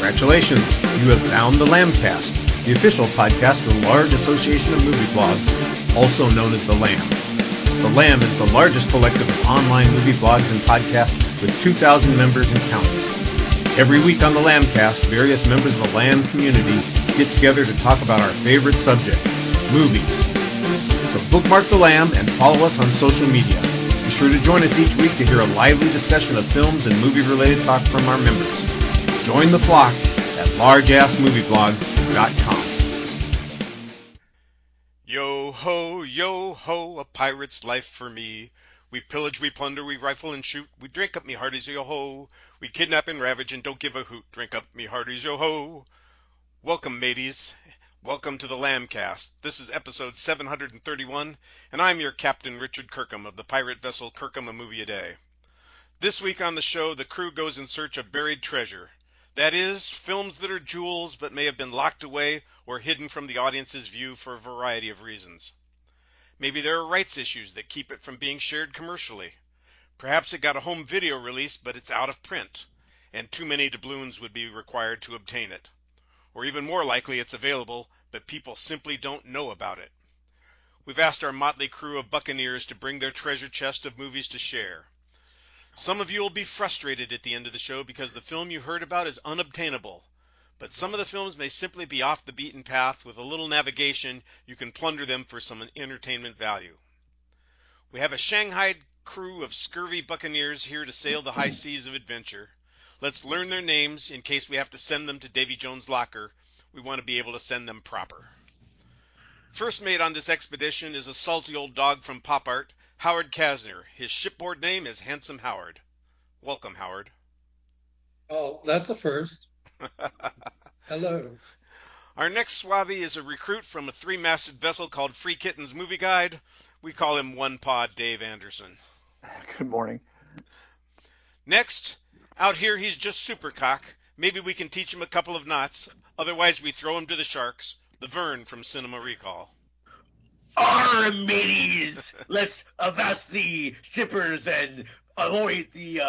Congratulations! You have found the Lambcast, the official podcast of the large association of movie blogs, also known as the Lamb. The Lamb is the largest collective of online movie blogs and podcasts with 2,000 members and counting. Every week on the Lambcast, various members of the Lamb community get together to talk about our favorite subject, movies. So bookmark the Lamb and follow us on social media. Be sure to join us each week to hear a lively discussion of films and movie-related talk from our members. Join the flock at largeassmovieblogs.com. Yo ho, a pirate's life for me. We pillage, we plunder, we rifle and shoot. We drink up me hearties, yo ho. We kidnap and ravage and don't give a hoot. Drink up me hearties, yo ho. Welcome, mateys. Welcome to the Lambcast. This is episode 731, and I'm your Captain Richard Kirkham of the pirate vessel Kirkham, a movie a day. This week on the show, the crew goes in search of buried treasure. That is, films that are jewels but may have been locked away or hidden from the audience's view for a variety of reasons. Maybe there are rights issues that keep it from being shared commercially. Perhaps it got a home video release, but it's out of print, and too many doubloons would be required to obtain it. Or even more likely, it's available, but people simply don't know about it. We've asked our motley crew of buccaneers to bring their treasure chest of movies to share. Some of you will be frustrated at the end of the show because the film you heard about is unobtainable. But some of the films may simply be off the beaten path. With a little navigation, you can plunder them for some entertainment value. We have a Shanghaied crew of scurvy buccaneers here to sail the high seas of adventure. Let's learn their names in case we have to send them to Davy Jones' locker. We want to be able to send them proper. First mate on this expedition is a salty old dog from pop art, Howard Casner. His shipboard name is Handsome Howard. Welcome, Howard. Oh, that's a first. Hello. Our next swabby is a recruit from a three-masted vessel called Free Kittens Movie Guide. We call him One Pod Dave Anderson. Good morning. Next, out here he's just super cock. Maybe we can teach him a couple of knots. Otherwise we throw him to the sharks. The Vern from Cinema Recall. Arr, mateys! Let's avast the shippers and avoid the,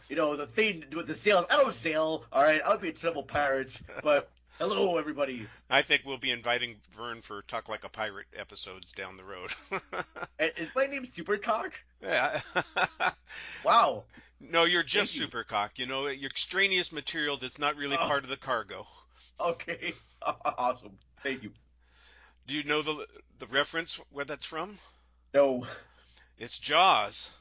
the thing with the sails. I don't sail, all right? I'll be a trouble pirate, but hello, everybody. I think we'll be inviting Vern for Talk Like a Pirate episodes down the road. Is my name Supercock? Yeah. Wow. No, you're just Supercock. You know, your extraneous material that's not really part of the cargo. Okay. Awesome. Thank you. Do you know the reference where that's from? No. It's Jaws.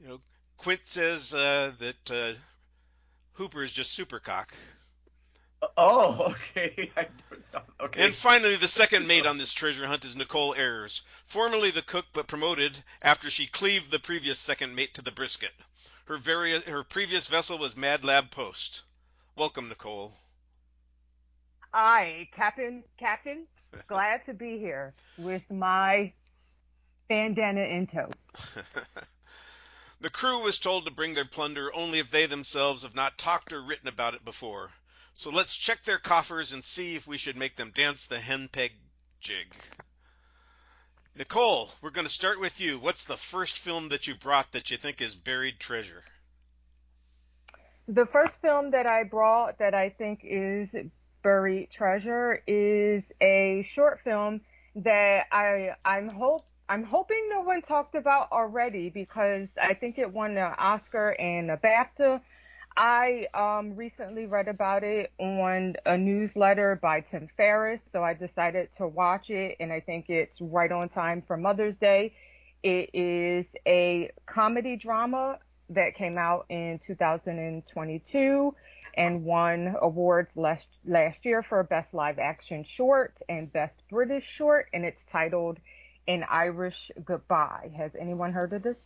You know, Quint says that Hooper is just Supercock. Oh, okay. Okay. And finally, the second mate on this treasure hunt is Nicole Ayers, formerly the cook but promoted after she cleaved the previous second mate to the brisket. Her previous vessel was Mad Lab Post. Welcome, Nicole. Hi, Captain. Glad to be here with my bandana in tow. The crew was told to bring their plunder only if they themselves have not talked or written about it before. So let's check their coffers and see if we should make them dance the henpeg jig. Nicole, we're going to start with you. What's the first film that you brought that you think is buried treasure? The first film that I brought that I think is buried treasure is a short film that I'm hoping no one talked about already because I think it won an Oscar and a BAFTA. I recently read about it on a newsletter by Tim Ferriss, so I decided to watch it, and I think it's right on time for Mother's Day. It is a comedy drama that came out in 2022 and won awards last year for Best Live Action Short and Best British Short, and it's titled An Irish Goodbye. Has anyone heard of this?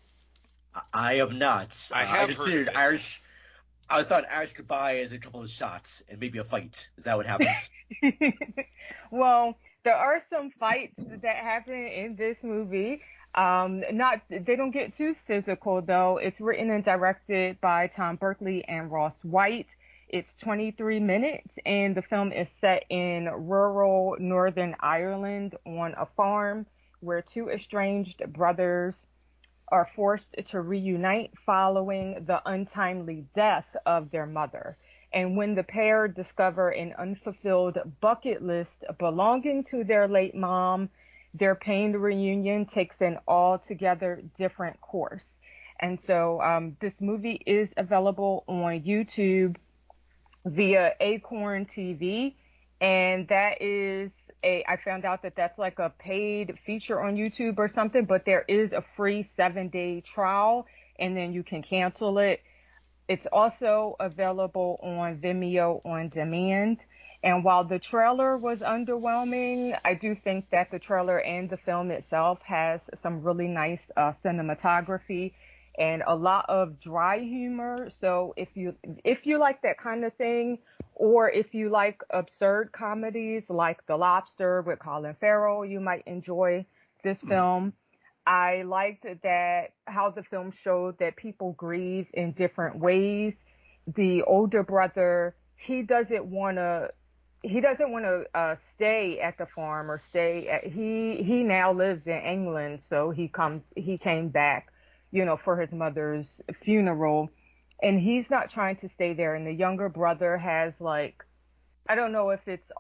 I have not. I have heard of it. Irish. I thought Irish Goodbye is a couple of shots and maybe a fight. Is that what happens? Well, there are some fights that happen in this movie. They don't get too physical though. It's written and directed by Tom Berkeley and Ross White. It's 23 minutes and the film is set in rural Northern Ireland on a farm where two estranged brothers are forced to reunite following the untimely death of their mother. And when the pair discover an unfulfilled bucket list belonging to their late mom, their pained reunion takes an altogether different course. And so this movie is available on YouTube via Acorn TV. And that is I found out that that's like a paid feature on YouTube or something, but there is a free 7-day trial and then you can cancel it. It's also available on Vimeo on demand. And while the trailer was underwhelming, I do think that the trailer and the film itself has some really nice cinematography and a lot of dry humor. So if you like that kind of thing, or if you like absurd comedies like The Lobster with Colin Farrell, you might enjoy this film. I liked that how the film showed that people grieve in different ways. The older brother, he doesn't want to stay at the farm or he now lives in England, so he came back, for his mother's funeral, and he's not trying to stay there. And the younger brother has, like, I don't know if it's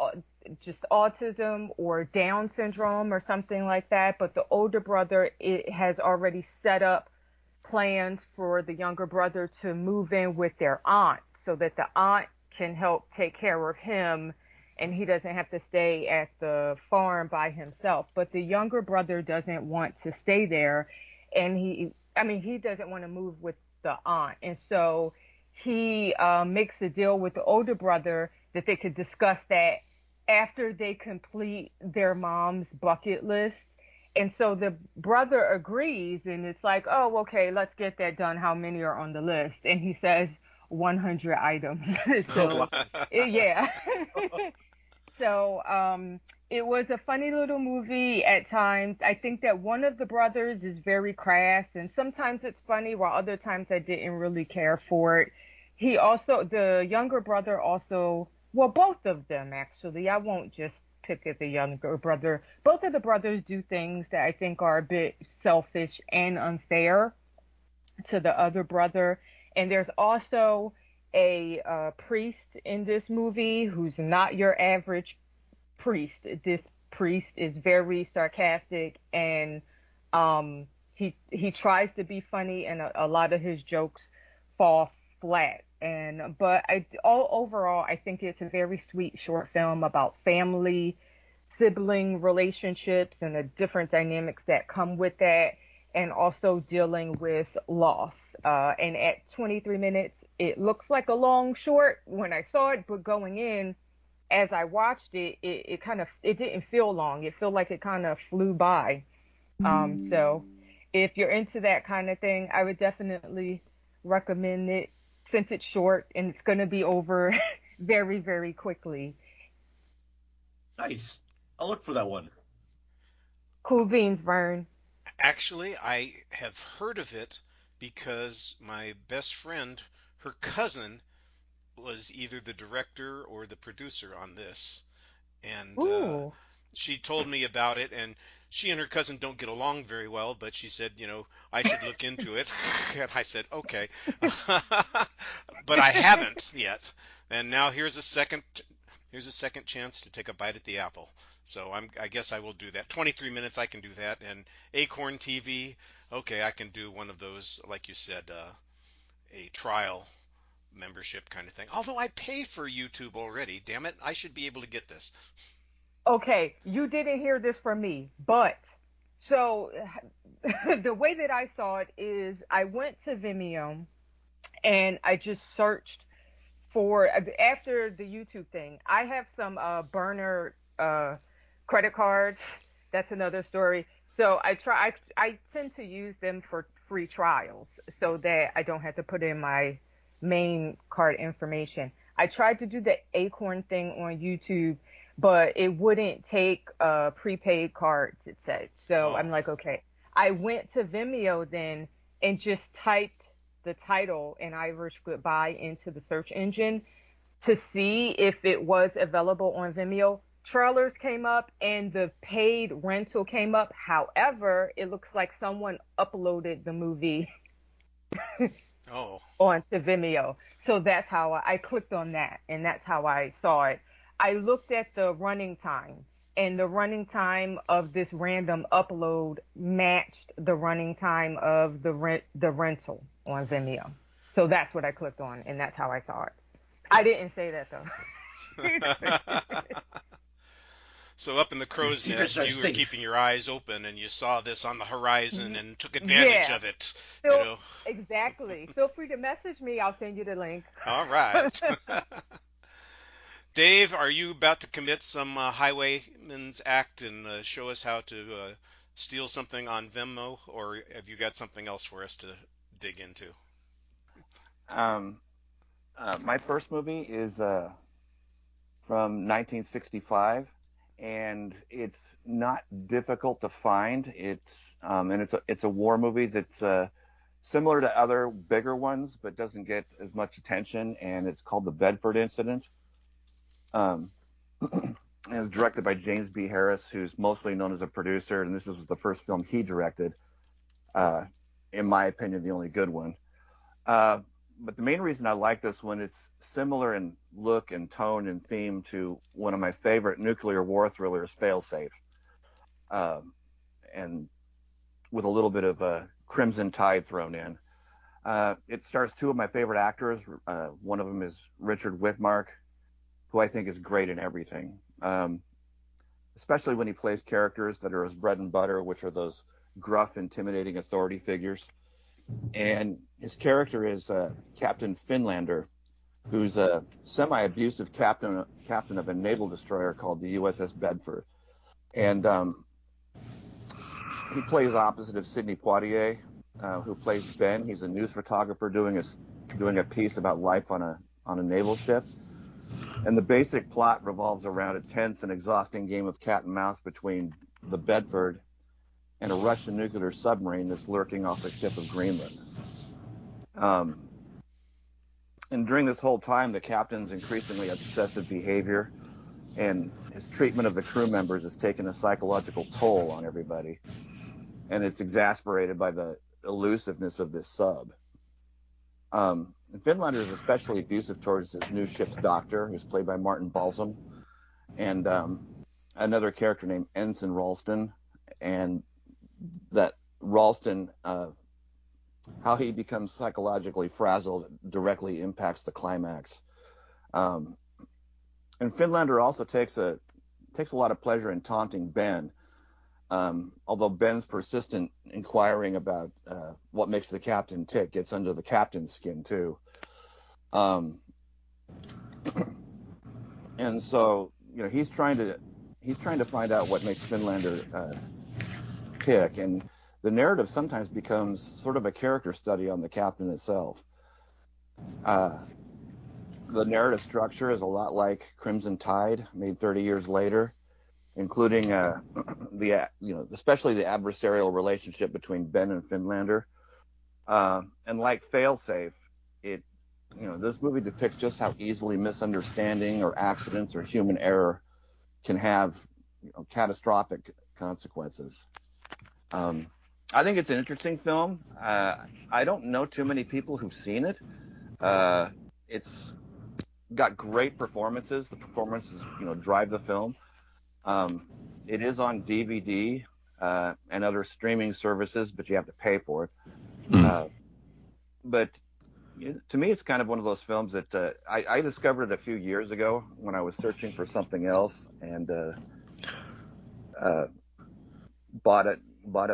just autism or Down syndrome or something like that, but the older brother has already set up plans for the younger brother to move in with their aunt so that the aunt can help take care of him and he doesn't have to stay at the farm by himself. But the younger brother doesn't want to stay there, and he doesn't want to move with the aunt. And so he makes a deal with the older brother that they could discuss that after they complete their mom's bucket list. And so the brother agrees, and it's like, oh, okay, let's get that done. How many are on the list? And he says 100 items. So, yeah. So it was a funny little movie at times. I think that one of the brothers is very crass, and sometimes it's funny, while other times I didn't really care for it. The younger brother also, well, both of them, actually. I won't just pick at the younger brother. Both of the brothers do things that I think are a bit selfish and unfair to the other brother. And there's also a priest in this movie who's not your average priest. This priest is very sarcastic, and he tries to be funny, and a lot of his jokes fall flat. But overall, I think it's a very sweet short film about family, sibling relationships, and the different dynamics that come with that, and also dealing with loss. And at 23 minutes, it looks like a long short when I saw it, but going in, as I watched it, it didn't feel long. It felt like it kind of flew by. So if you're into that kind of thing, I would definitely recommend it, since it's short and it's going to be over very, very quickly. Nice. I'll look for that one. Cool beans, Vern. Actually, I have heard of it because my best friend, her cousin, was either the director or the producer on this. And she told me about it, and she and her cousin don't get along very well, but she said, I should look into it. And I said, okay. But I haven't yet. And now here's a second chance to take a bite at the apple. So I guess I will do that. 23 minutes, I can do that. And Acorn TV, okay, I can do one of those, like you said, a trial membership kind of thing. Although I pay for YouTube already, damn it, I should be able to get this. Okay, you didn't hear this from me, but so the way that I saw it is I went to Vimeo and I just searched for, after the YouTube thing, I have some burner credit cards. That's another story. So I tend to use them for free trials so that I don't have to put in my main card information. I tried to do the Acorn thing on YouTube, but it wouldn't take prepaid cards, it said. So I'm like, okay. I went to Vimeo then and just typed the title and Irish Goodbye into the search engine to see if it was available on Vimeo. Trailers came up and the paid rental came up. However, it looks like someone uploaded the movie Oh. onto Vimeo. So that's how I clicked on that, and that's how I saw it. I looked at the running time, and the running time of this random upload matched the running time of the rental on Vimeo. So that's what I clicked on, and that's how I saw it. I didn't say that though. So up in the crow's Secrets nest, are you were safe. keeping your eyes open, and you saw this on the horizon and took advantage Yeah. of it. So, exactly. Feel free to message me. I'll send you the link. All right. Dave, are you about to commit some highwayman's act and show us how to steal something on Venmo, or have you got something else for us to dig into? My first movie is from 1965, and it's not difficult to find. It's a war movie that's similar to other bigger ones, but doesn't get as much attention. And it's called The Bedford Incident. And it was directed by James B. Harris, who's mostly known as a producer, and this was the first film he directed. In my opinion, the only good one. But the main reason I like this one, it's similar in look and tone and theme to one of my favorite nuclear war thrillers, Failsafe, and with a little bit of Crimson Tide thrown in. It stars two of my favorite actors. One of them is Richard Widmark, who I think is great in everything, especially when he plays characters that are his bread and butter, which are those gruff, intimidating authority figures. And his character is Captain Finlander, who's a semi-abusive captain of a naval destroyer called the USS Bedford. And he plays opposite of Sidney Poitier, who plays Ben. He's a news photographer doing a piece about life on a naval ship. And the basic plot revolves around a tense and exhausting game of cat and mouse between the Bedford and a Russian nuclear submarine that's lurking off the tip of Greenland. And during this whole time, the captain's increasingly obsessive behavior and his treatment of the crew members has taken a psychological toll on everybody. And it's exasperated by the elusiveness of this sub. And Finlander is especially abusive towards his new ship's doctor, who's played by Martin Balsam, and another character named Ensign Ralston. And that Ralston, how he becomes psychologically frazzled directly impacts the climax. And Finlander also takes a lot of pleasure in taunting Ben, although Ben's persistent inquiring about what makes the captain tick gets under the captain's skin too. And so, he's trying to find out what makes Finlander tick, and the narrative sometimes becomes sort of a character study on the captain itself. The narrative structure is a lot like Crimson Tide, made 30 years later, including especially the adversarial relationship between Ben and Finlander. And like Failsafe, this movie depicts just how easily misunderstanding or accidents or human error can have catastrophic consequences. I think it's an interesting film. I don't know too many people who've seen it. It's got great performances. The performances, drive the film. It is on DVD and other streaming services, but you have to pay for it. But to me, it's kind of one of those films that I discovered it a few years ago when I was searching for something else, and bought it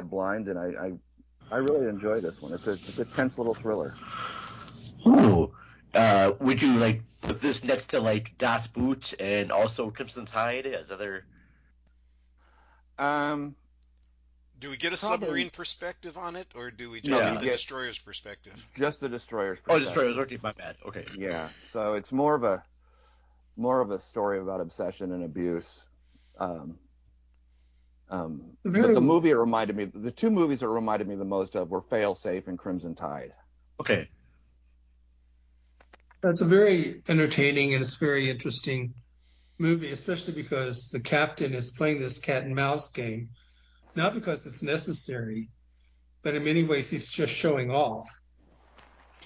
blind, and I really enjoy this one. It's a tense little thriller. Ooh. Would you put this next to Das Boot and also Crimson Tide as other? Do we get a submarine perspective on it, or do we just get the destroyer's perspective? Just the destroyer's perspective. Oh, destroyer's. Okay, my bad. Okay. Yeah. So it's more of a story about obsession and abuse. But the movie the two movies it reminded me the most of were Failsafe and Crimson Tide. Okay. That's a very entertaining and it's very interesting movie, especially because the captain is playing this cat and mouse game, not because it's necessary, but in many ways he's just showing off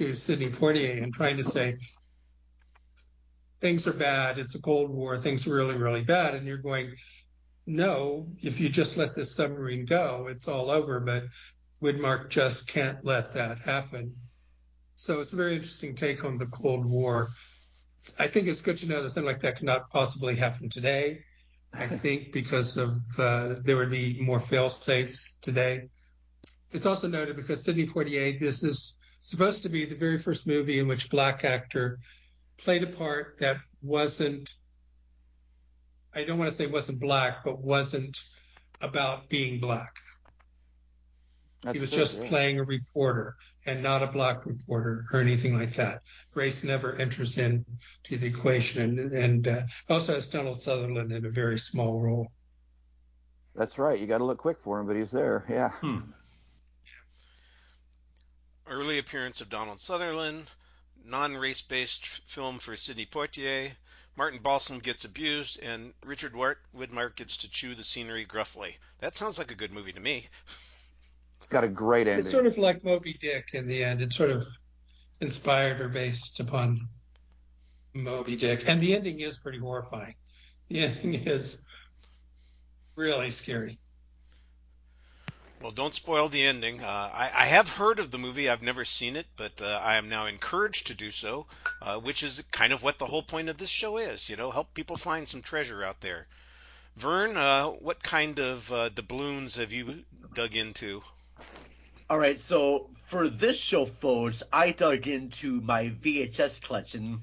to Sidney Poitier and trying to say, things are bad, it's a Cold War, things are really, really bad. And you're going, no, if you just let this submarine go, it's all over. But Widmark just can't let that happen. So it's a very interesting take on the Cold War. I think it's good to know that something like that cannot possibly happen today. I think because of there would be more fail-safes today. It's also noted because Sidney Poitier, this is supposed to be the very first movie in which a black actor played a part that wasn't, I don't want to say wasn't black, but wasn't about being black. He was just playing a reporter and not a black reporter or anything like that. Race never enters into the equation, and also has Donald Sutherland in a very small role. That's right. You got to look quick for him, but he's there. Yeah. Early appearance of Donald Sutherland, non-race-based film for Sidney Poitier. Martin Balsam gets abused, and Richard Widmark gets to chew the scenery gruffly. That sounds like a good movie to me. Got a great ending. It's sort of like Moby Dick in the end. It's sort of inspired or based upon Moby Dick. And the ending is pretty horrifying. The ending is really scary. Well, don't spoil the ending. I have heard of the movie. I've never seen it, but I am now encouraged to do so, which is kind of what the whole point of this show is, help people find some treasure out there. Vern, what kind of doubloons have you dug into? All right, so for this show, folks, I dug into my VHS collection,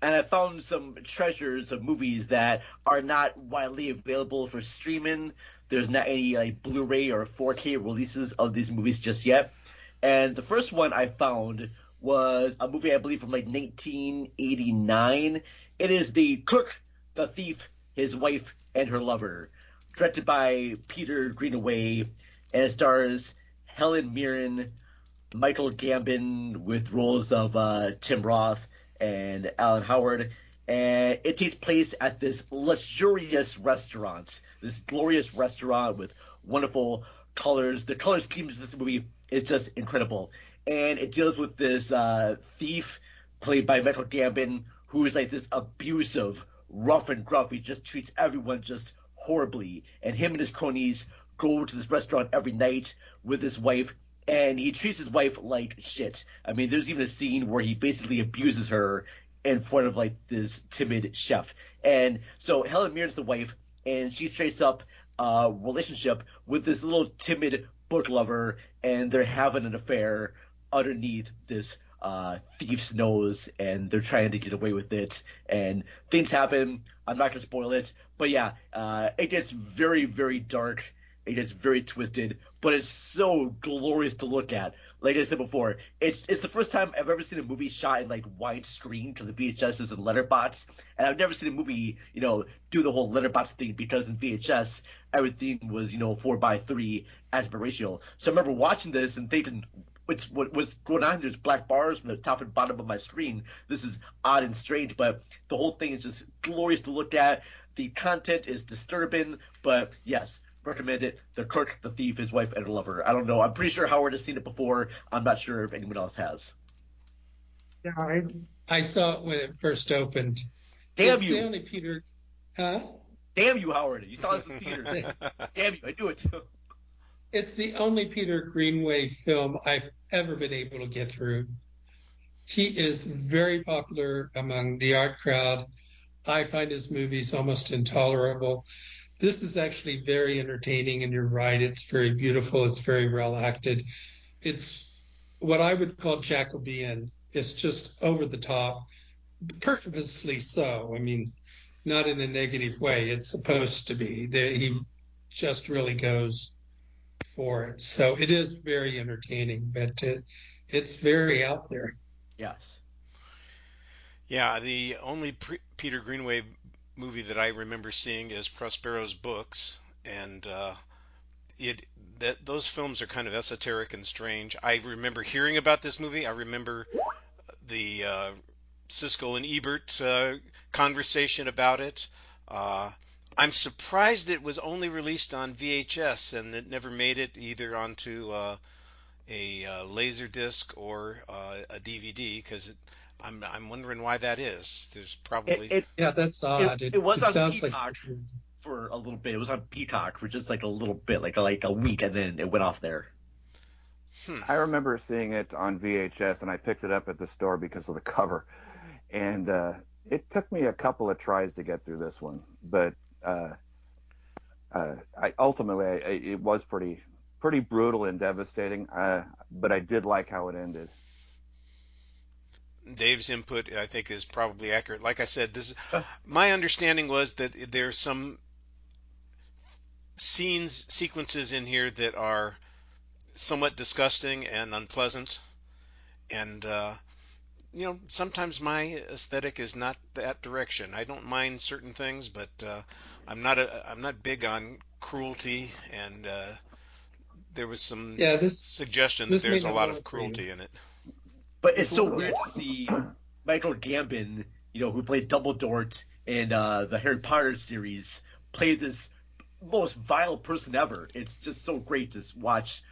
and I found some treasures of movies that are not widely available for streaming. There's not any like Blu-ray or 4K releases of these movies just yet. And the first one I found was a movie I believe from like 1989. It is The Cook, the Thief, His Wife, and Her Lover, directed by Peter Greenaway, and it stars Helen Mirren, Michael Gambon with roles of Tim Roth and Alan Howard. And it takes place at this luxurious restaurant, this glorious restaurant with wonderful colors. The color schemes of this movie is just incredible. And it deals with this thief played by Michael Gambon, who is like this abusive, rough and gruff. He just treats everyone just horribly. And him and his cronies go to this restaurant every night with his wife, and he treats his wife like shit. I mean, there's even a scene where he basically abuses her in front of like this timid chef. And so Helen Mirren's the wife, and she straights up a relationship with this little timid book lover, and they're having an affair underneath this thief's nose, and they're trying to get away with it, and things happen. I'm not going to spoil it, but yeah, it gets very, very dark. It gets very twisted, but it's so glorious to look at. Like I said before, it's the first time I've ever seen a movie shot in like widescreen, because the VHS is in letterbox, and I've never seen a movie, do the whole letterbox thing, because in VHS everything was 4:3 aspect ratio. So I remember watching this and thinking, what's going on? There's black bars from the top and bottom of my screen. This is odd and strange, but the whole thing is just glorious to look at. The content is disturbing, but yes, recommend it. The Cook, the Thief, His Wife, and Her Lover. I don't know. I'm pretty sure Howard has seen it before. I'm not sure if anyone else has. Yeah, I saw it when it first opened. Damn it's you! The only Peter, huh? Damn you, Howard! You saw this in theaters. Damn you! I knew it. It's the only Peter Greenaway film I've ever been able to get through. He is very popular among the art crowd. I find his movies almost intolerable. This is actually very entertaining, and you're right. It's very beautiful. It's very well acted. It's what I would call Jacobean. It's just over the top, purposely so. I mean, not in a negative way. It's supposed to be. He just really goes for it. So it is very entertaining, but it's very out there. Yes. Yeah, the only Peter Greenaway movie that I remember seeing is Prospero's Books, and those films are kind of esoteric and strange. I remember hearing about this movie. I remember the Siskel and Ebert conversation about it. I'm surprised it was only released on VHS and it never made it either onto a laser disc or a DVD, because I'm wondering why that is. There's probably Yeah, that's odd. It was It on sounds like Peacock for a little bit. It was on Peacock for just like a little bit, like a week, and then it went off there. I remember seeing it on VHS, and I picked it up at the store because of the cover. And it took me a couple of tries to get through this one, but it was pretty brutal and devastating. But I did like how it ended. Dave's input, I think, is probably accurate. Like I said, my understanding was that there's some sequences in here that are somewhat disgusting and unpleasant, and sometimes my aesthetic is not that direction. I don't mind certain things, but I'm not big on cruelty, and there was some suggestion that there's a lot of cruelty in it. But it's so weird to see Michael Gambon, who played Dumbledore in the Harry Potter series, play this most vile person ever. It's just so great to watch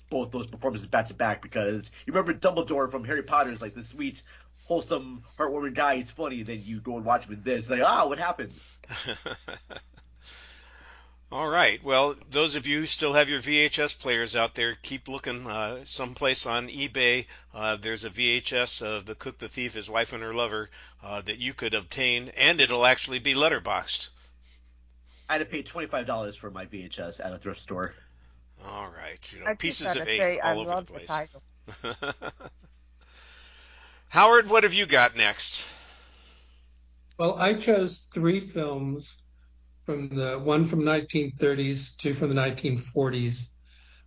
both those performances back to back, because you remember Dumbledore from Harry Potter is like the sweet, wholesome, heartwarming guy. He's funny. Then you go and watch him in this, like, what happened? All right. Well, those of you who still have your VHS players out there, keep looking someplace on eBay. There's a VHS of The Cook, the Thief, His Wife, and Her Lover that you could obtain, and it'll actually be letterboxed. I had to pay $25 for my VHS at a thrift store. All right. Pieces of 8 all over the place. Howard, what have you got next? Well, I chose 3 films, one from 1930s, 2 from the 1940s,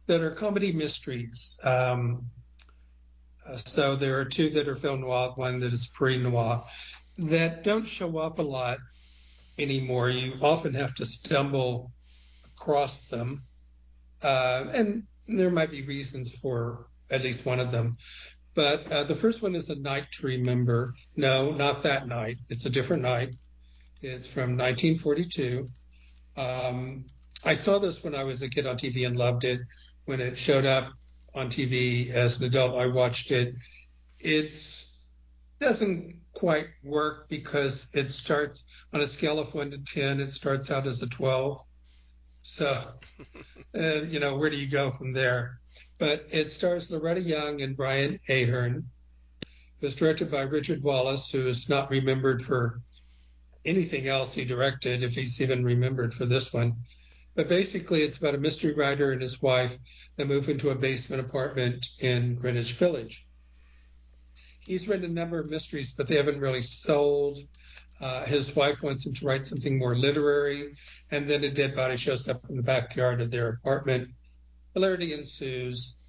that are comedy mysteries. So there are 2 that are film noir, 1 that is pre-noir, that don't show up a lot anymore. You often have to stumble across them. And there might be reasons for at least one of them. But the first one is A Night to Remember. No, not that night. It's a different night. It's from 1942. I saw this when I was a kid on TV and loved it. When it showed up on TV as an adult, I watched it. It doesn't quite work because it starts on a scale of 1 to 10. It starts out as a 12. So, where do you go from there? But it stars Loretta Young and Brian Ahern. It was directed by Richard Wallace, who is not remembered for anything else he directed, if he's even remembered for this one. But basically, it's about a mystery writer and his wife that move into a basement apartment in Greenwich Village. He's written a number of mysteries, but they haven't really sold. His wife wants him to write something more literary, and then a dead body shows up in the backyard of their apartment. Hilarity ensues.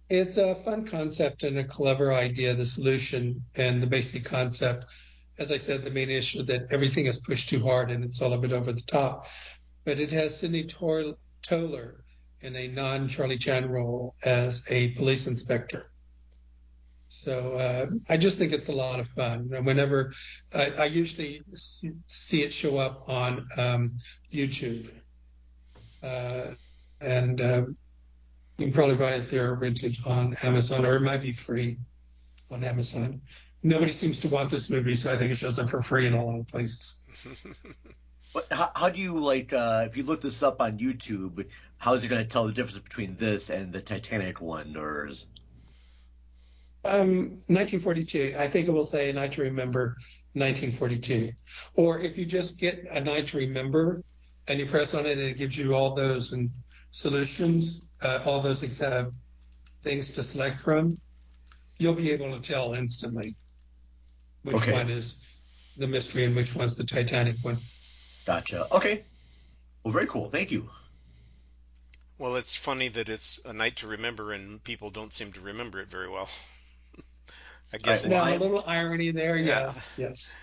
It's a fun concept and a clever idea, the solution and the basic concept. As I said, the main issue that everything is pushed too hard and it's all a bit over the top. But it has Sidney Toler in a non-Charlie Chan role as a police inspector. So I just think it's a lot of fun. And whenever I usually see it show up on YouTube, and you can probably buy it there, rented on Amazon, or it might be free on Amazon. Nobody seems to want this movie, so I think it shows up for free in a lot of places. But how do you if you look this up on YouTube, how is it going to tell the difference between this and the Titanic one, or? 1942. I think it will say A Night to Remember, 1942. Or if you just get A Night to Remember and you press on it, and it gives you all those solutions, all those things to select from, you'll be able to tell instantly which one is the mystery and which one's the Titanic one. Gotcha. Okay. Well, very cool. Thank you. Well, it's funny that it's A Night to Remember and people don't seem to remember it very well. I guess a little irony there. Yes.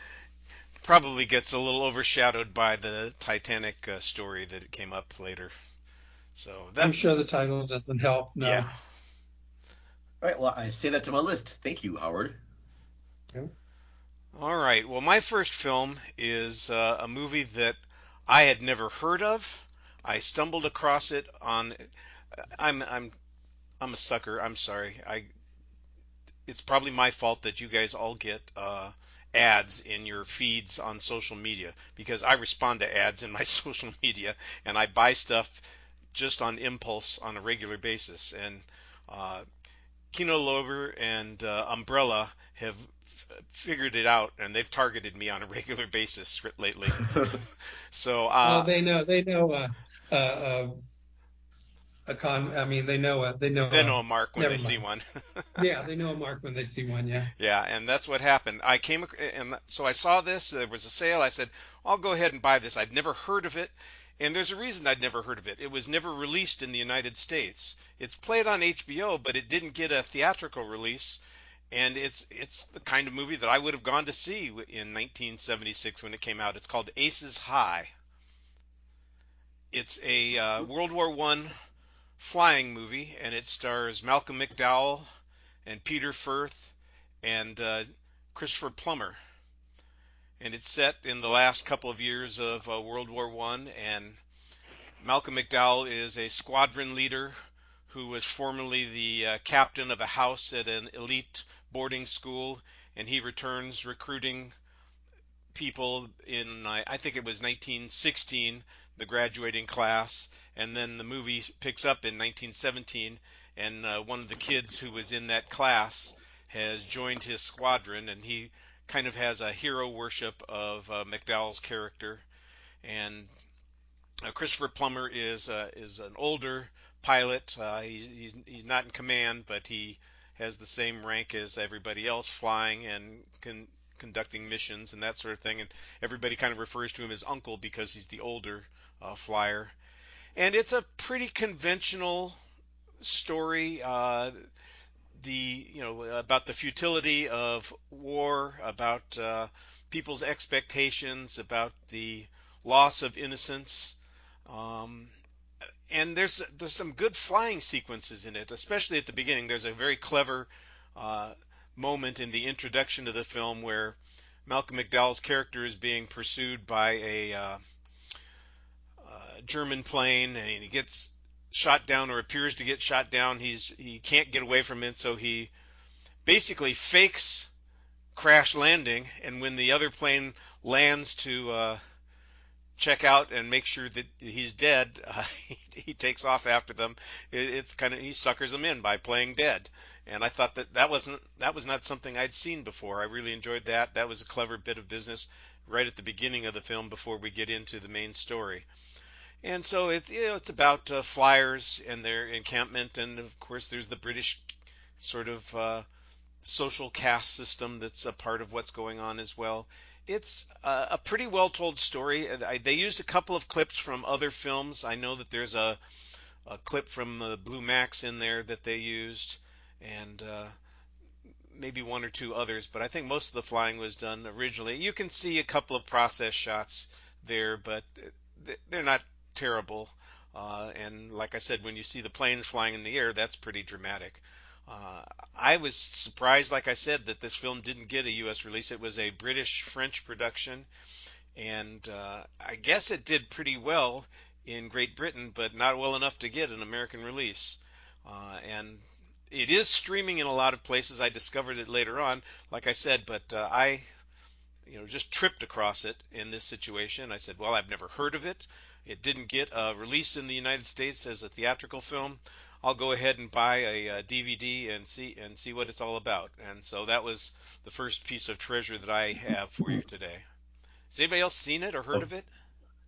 Probably gets a little overshadowed by the Titanic story that it came up later. So I'm sure the title doesn't help. No. Yeah. All right. Well, I say that to my list. Thank you, Howard. Okay. All right. Well, my first film is a movie that I had never heard of. I stumbled across it on. I'm I'm a sucker. I'm sorry. It's probably my fault that you guys all get ads in your feeds on social media, because I respond to ads in my social media, and I buy stuff just on impulse on a regular basis. And Kino Lover and Umbrella have figured it out, and they've targeted me on a regular basis lately. So Well, they know I mean, they know they know a mark when never they see mind. one. Yeah, they know a mark when they see one. Yeah. Yeah, and that's what happened. And so I saw this. There was a sale. I said, I'll go ahead and buy this. I'd never heard of it, and there's a reason I'd never heard of it. It was never released in the United States. It's played on HBO, but it didn't get a theatrical release. And it's the kind of movie that I would have gone to see in 1976 when it came out. It's called Aces High. It's a World War I flying movie, and it stars Malcolm McDowell and Peter Firth and Christopher Plummer. And it's set in the last couple of years of World War I, and Malcolm McDowell is a squadron leader who was formerly the captain of a house at an elite boarding school, and he returns recruiting people in, I think it was 1916, the graduating class, and then the movie picks up in 1917, and one of the kids who was in that class has joined his squadron, and he kind of has a hero worship of McDowell's character. And Christopher Plummer is an older pilot. He's not in command, but he has the same rank as everybody else, flying and conducting missions and that sort of thing. And everybody kind of refers to him as Uncle because he's the older flyer. And it's a pretty conventional story. About the futility of war, about people's expectations, about the loss of innocence. And there's some good flying sequences in it, especially at the beginning. There's a very clever moment in the introduction to the film where Malcolm McDowell's character is being pursued by a German plane, and he gets shot down, or appears to get shot down. He can't get away from it, so he basically fakes crash landing, and when the other plane lands to check out and make sure that he's dead, he takes off after them. It's kind of, he suckers them in by playing dead. And I thought that was not something I'd seen before. I really enjoyed that. That was a clever bit of business right at the beginning of the film before we get into the main story. And so it's about flyers and their encampment, and of course there's the British sort of social caste system that's a part of what's going on as well. It's a pretty well told story. They used a couple of clips from other films. I know that there's a clip from Blue Max in there that they used, and maybe one or two others, but I think most of the flying was done originally. You can see a couple of process shots there, but they're not terrible. And like I said, when you see the planes flying in the air, that's pretty dramatic. I was surprised, like I said, that this film didn't get a U.S. release. It was a British-French production, and I guess it did pretty well in Great Britain, but not well enough to get an American release. And it is streaming in a lot of places. I discovered it later on, like I said, but I just tripped across it in this situation. I said, well, I've never heard of it. It didn't get a release in the United States as a theatrical film. I'll go ahead and buy a DVD and see what it's all about. And so that was the first piece of treasure that I have for you today. Has anybody else seen it or heard of it?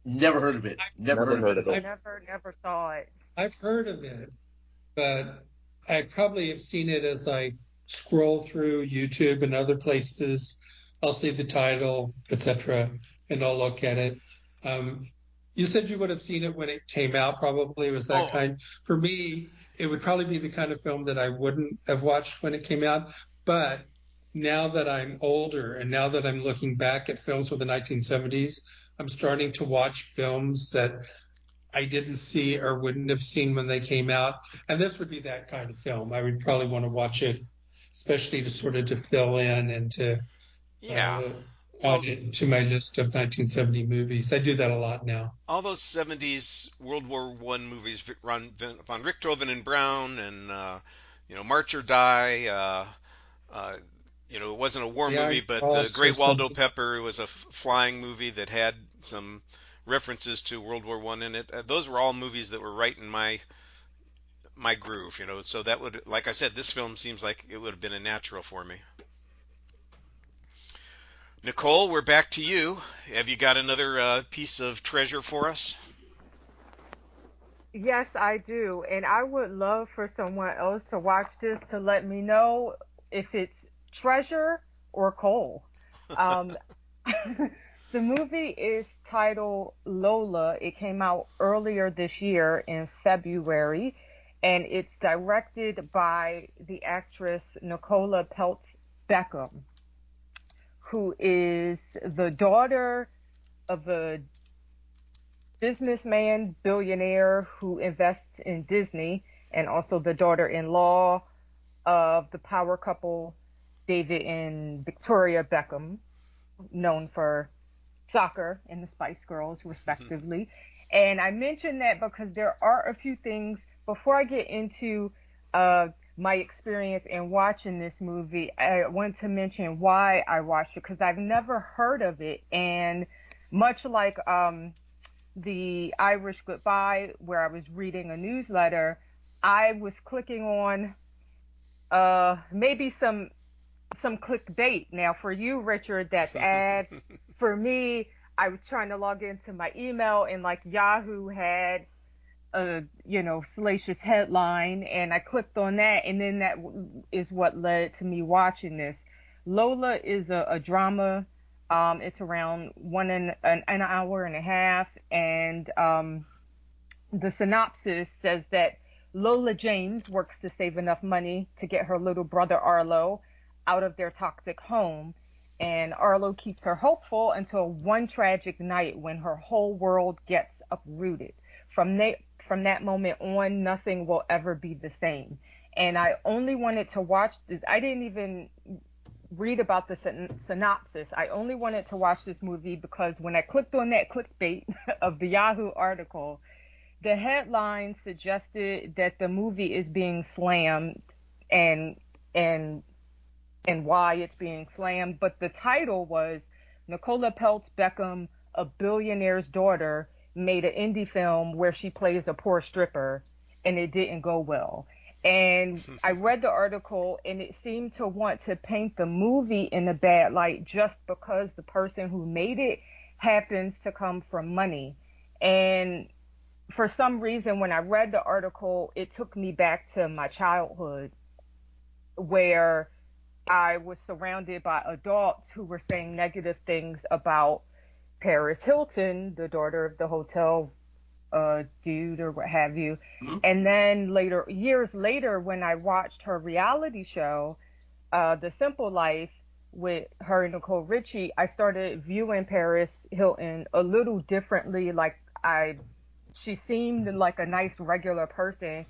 Never heard of it. Never heard of it. I never saw it. I've heard of it, but I probably have seen it as I scroll through YouTube and other places. I'll see the title, etc., and I'll look at it. You said you would have seen it when it came out, probably. Was that kind? For me, it would probably be the kind of film that I wouldn't have watched when it came out. But now that I'm older and now that I'm looking back at films from the 1970s, I'm starting to watch films that I didn't see or wouldn't have seen when they came out. And this would be that kind of film. I would probably want to watch it, especially to sort of to fill in and to... Yeah. Well, add it to my list of 1970 movies. I do that a lot now. all those 70s World War One movies, von Richthofen and Brown, and March or Die. It wasn't a war Yeah, movie, but the also Great Waldo something. Pepper was a flying movie that had some references to World War One in it. Those were all movies that were right in my groove. So that would, like I said, this film seems like it would have been a natural for me. Nicole, we're back to you. Have you got another piece of treasure for us? Yes, I do. And I would love for someone else to watch this to let me know if it's treasure or coal. Um, the movie is titled Lola. It came out earlier this year in February, and it's directed by the actress Nicola Peltz Beckham, who is the daughter of a businessman, billionaire who invests in Disney, and also the daughter-in-law of the power couple David and Victoria Beckham, known for soccer and the Spice Girls, respectively. And I mention that because there are a few things before I get into my experience in watching this movie. I want to mention why I watched it because I've never heard of it, and much like the Irish Goodbye, where I was reading a newsletter, I was clicking on maybe some clickbait. Now, for you, Richard, that's ads. For me, I was trying to log into my email, and like Yahoo had a salacious headline, and I clicked on that, and then that is what led to me watching this. Lola is a drama. It's around an hour and a half, and the synopsis says that Lola James works to save enough money to get her little brother Arlo out of their toxic home, and Arlo keeps her hopeful until one tragic night when her whole world gets uprooted. From that moment on, nothing will ever be the same. And I only wanted to watch this. I didn't even read about the synopsis. I only wanted to watch this movie because when I clicked on that clickbait of the Yahoo article, the headline suggested that the movie is being slammed and why it's being slammed, but the title was Nicola Peltz Beckham, a billionaire's daughter, made an indie film where she plays a poor stripper, and it didn't go well. And I read the article, and it seemed to want to paint the movie in a bad light just because the person who made it happens to come from money. And for some reason, when I read the article, it took me back to my childhood where I was surrounded by adults who were saying negative things about Paris Hilton, the daughter of the hotel dude or what have you. Mm-hmm. And then years later, when I watched her reality show, The Simple Life, with her and Nicole Richie, I started viewing Paris Hilton a little differently. She seemed like a nice, regular person.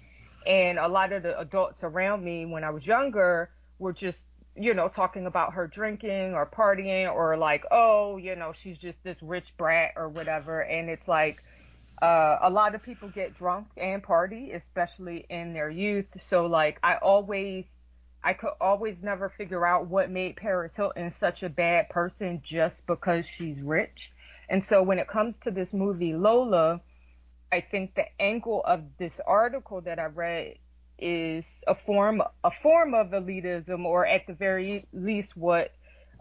And a lot of the adults around me when I was younger were just, talking about her drinking or partying or like, oh, she's just this rich brat or whatever. And it's like, a lot of people get drunk and party, especially in their youth. So like, I could always never figure out what made Paris Hilton such a bad person just because she's rich. And so when it comes to this movie, Lola, I think the angle of this article that I read is a form of elitism, or at the very least what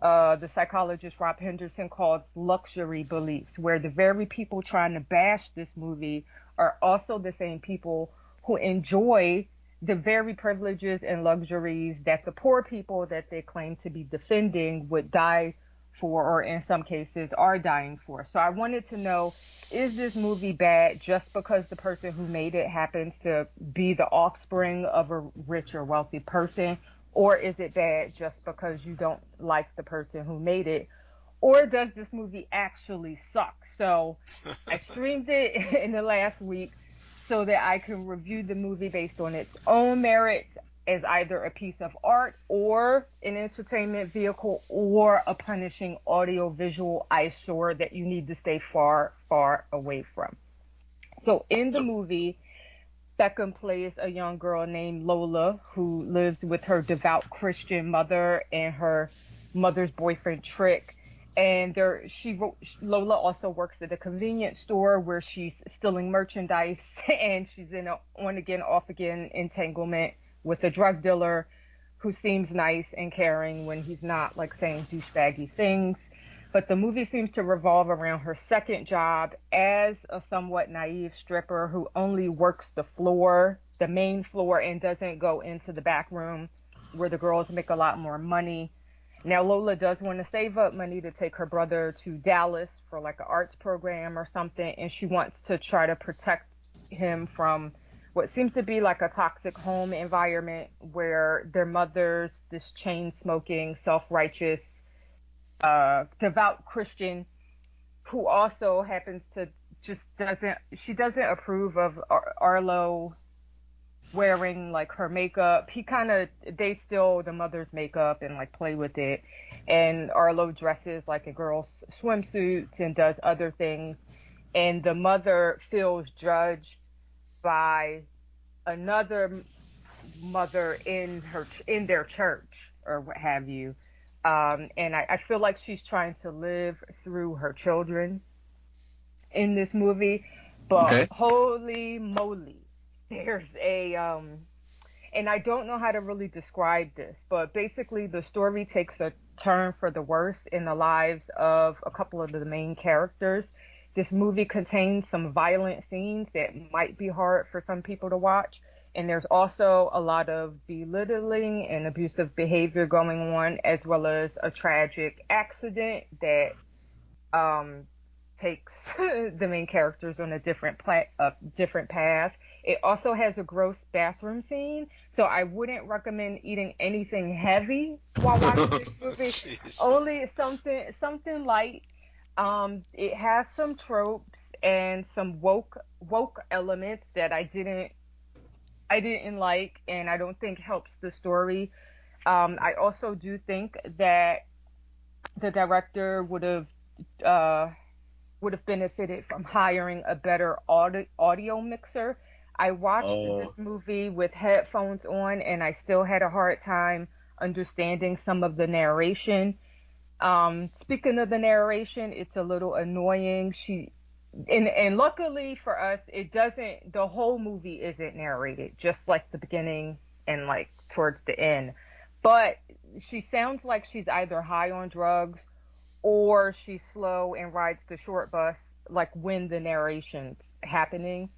the psychologist Rob Henderson calls luxury beliefs, where the very people trying to bash this movie are also the same people who enjoy the very privileges and luxuries that the poor people that they claim to be defending would die for, or in some cases are dying for. So I wanted to know, is this movie bad just because the person who made it happens to be the offspring of a rich or wealthy person? Or is it bad just because you don't like the person who made it? Or does this movie actually suck? So I streamed it in the last week so that I can review the movie based on its own merits. as either a piece of art or an entertainment vehicle or a punishing audio-visual eyesore that you need to stay far, far away from. So in the movie, Beckham plays a young girl named Lola who lives with her devout Christian mother and her mother's boyfriend Trick. And Lola also works at a convenience store where she's stealing merchandise, and she's in an on-again, off-again entanglement with a drug dealer who seems nice and caring when he's not like saying douchebaggy things. But the movie seems to revolve around her second job as a somewhat naive stripper who only works the main floor, and doesn't go into the back room where the girls make a lot more money. Now, Lola does want to save up money to take her brother to Dallas for like an arts program or something, and she wants to try to protect him from what seems to be like a toxic home environment where their mother's this chain-smoking, self-righteous, devout Christian who also happens to doesn't approve of Arlo wearing like her makeup. They steal the mother's makeup and like play with it, and Arlo dresses like a girl's swimsuits and does other things, and the mother feels judged by another mother in their church or what have you, and I feel like she's trying to live through her children in this movie, but okay. Holy moly, there's and I don't know how to really describe this, but basically the story takes a turn for the worse in the lives of a couple of the main characters. This movie contains some violent scenes that might be hard for some people to watch, and there's also a lot of belittling and abusive behavior going on, as well as a tragic accident that takes the main characters on a different path. It also has a gross bathroom scene, so I wouldn't recommend eating anything heavy while watching this movie. Jeez. Only something light. It has some tropes and some woke elements that I didn't like, and I don't think helps the story. I also do think that the director would have benefited from hiring a better audio mixer. I watched this movie with headphones on, and I still had a hard time understanding some of the narration. Speaking of the narration, it's a little annoying. And luckily for us, the whole movie isn't narrated, just like the beginning and like towards the end. But she sounds like she's either high on drugs or she's slow and rides the short bus, like when the narration's happening.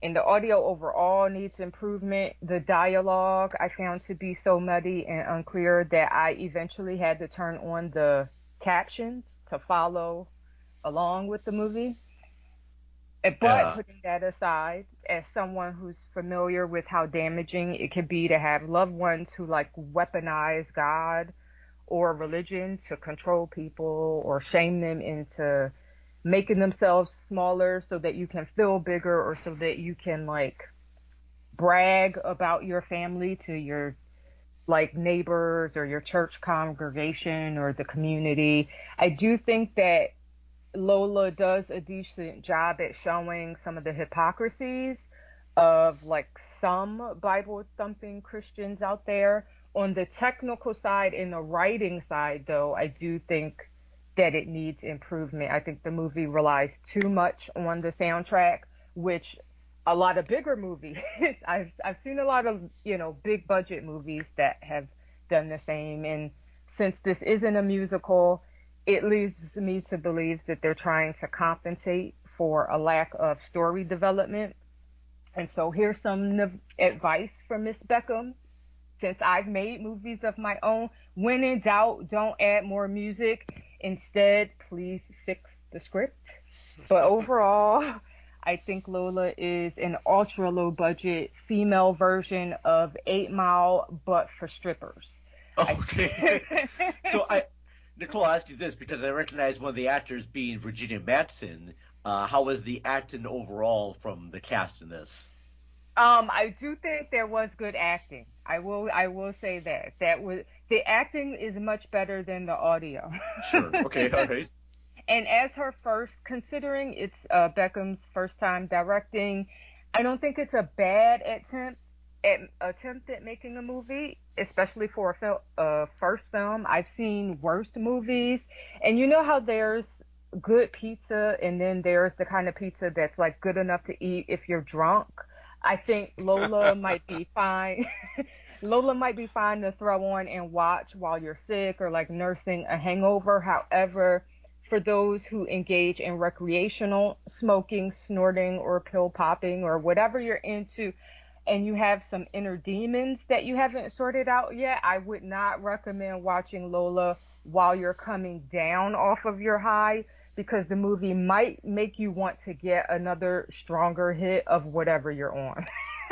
And the audio overall needs improvement. The dialogue I found to be so muddy and unclear that I eventually had to turn on the captions to follow along with the movie. But putting that aside, as someone who's familiar with how damaging it can be to have loved ones who like weaponize God or religion to control people or shame them into making themselves smaller so that you can feel bigger, or so that you can like brag about your family to your like neighbors or your church congregation or the community. I do think that Lola does a decent job at showing some of the hypocrisies of like some Bible thumping Christians out there. On the technical side and the writing side, though, I do think that it needs improvement. I think the movie relies too much on the soundtrack, which a lot of bigger movies, I've seen a lot of, big budget movies that have done the same. And since this isn't a musical, it leads me to believe that they're trying to compensate for a lack of story development. And so here's some advice from Miss Beckham. Since I've made movies of my own, when in doubt, don't add more music. Instead, please fix the script. But overall, I think Lola is an ultra low budget female version of 8 Mile, but for strippers. Okay. So Nicole, I'll ask you this because I recognize one of the actors being Virginia Madsen. How was the acting overall from the cast in this? I do think there was good acting. I will say the acting is much better than the audio. Sure. Okay. All right. And as her first, considering it's Beckham's first time directing, I don't think it's a bad attempt at making a movie, especially for a first film. I've seen worse movies, and you know how there's good pizza, and then there's the kind of pizza that's like good enough to eat if you're drunk. I think Lola might be fine. Lola might be fine to throw on and watch while you're sick or like nursing a hangover. However, for those who engage in recreational smoking, snorting, or pill popping, or whatever you're into, and you have some inner demons that you haven't sorted out yet, I would not recommend watching Lola while you're coming down off of your high, because the movie might make you want to get another stronger hit of whatever you're on.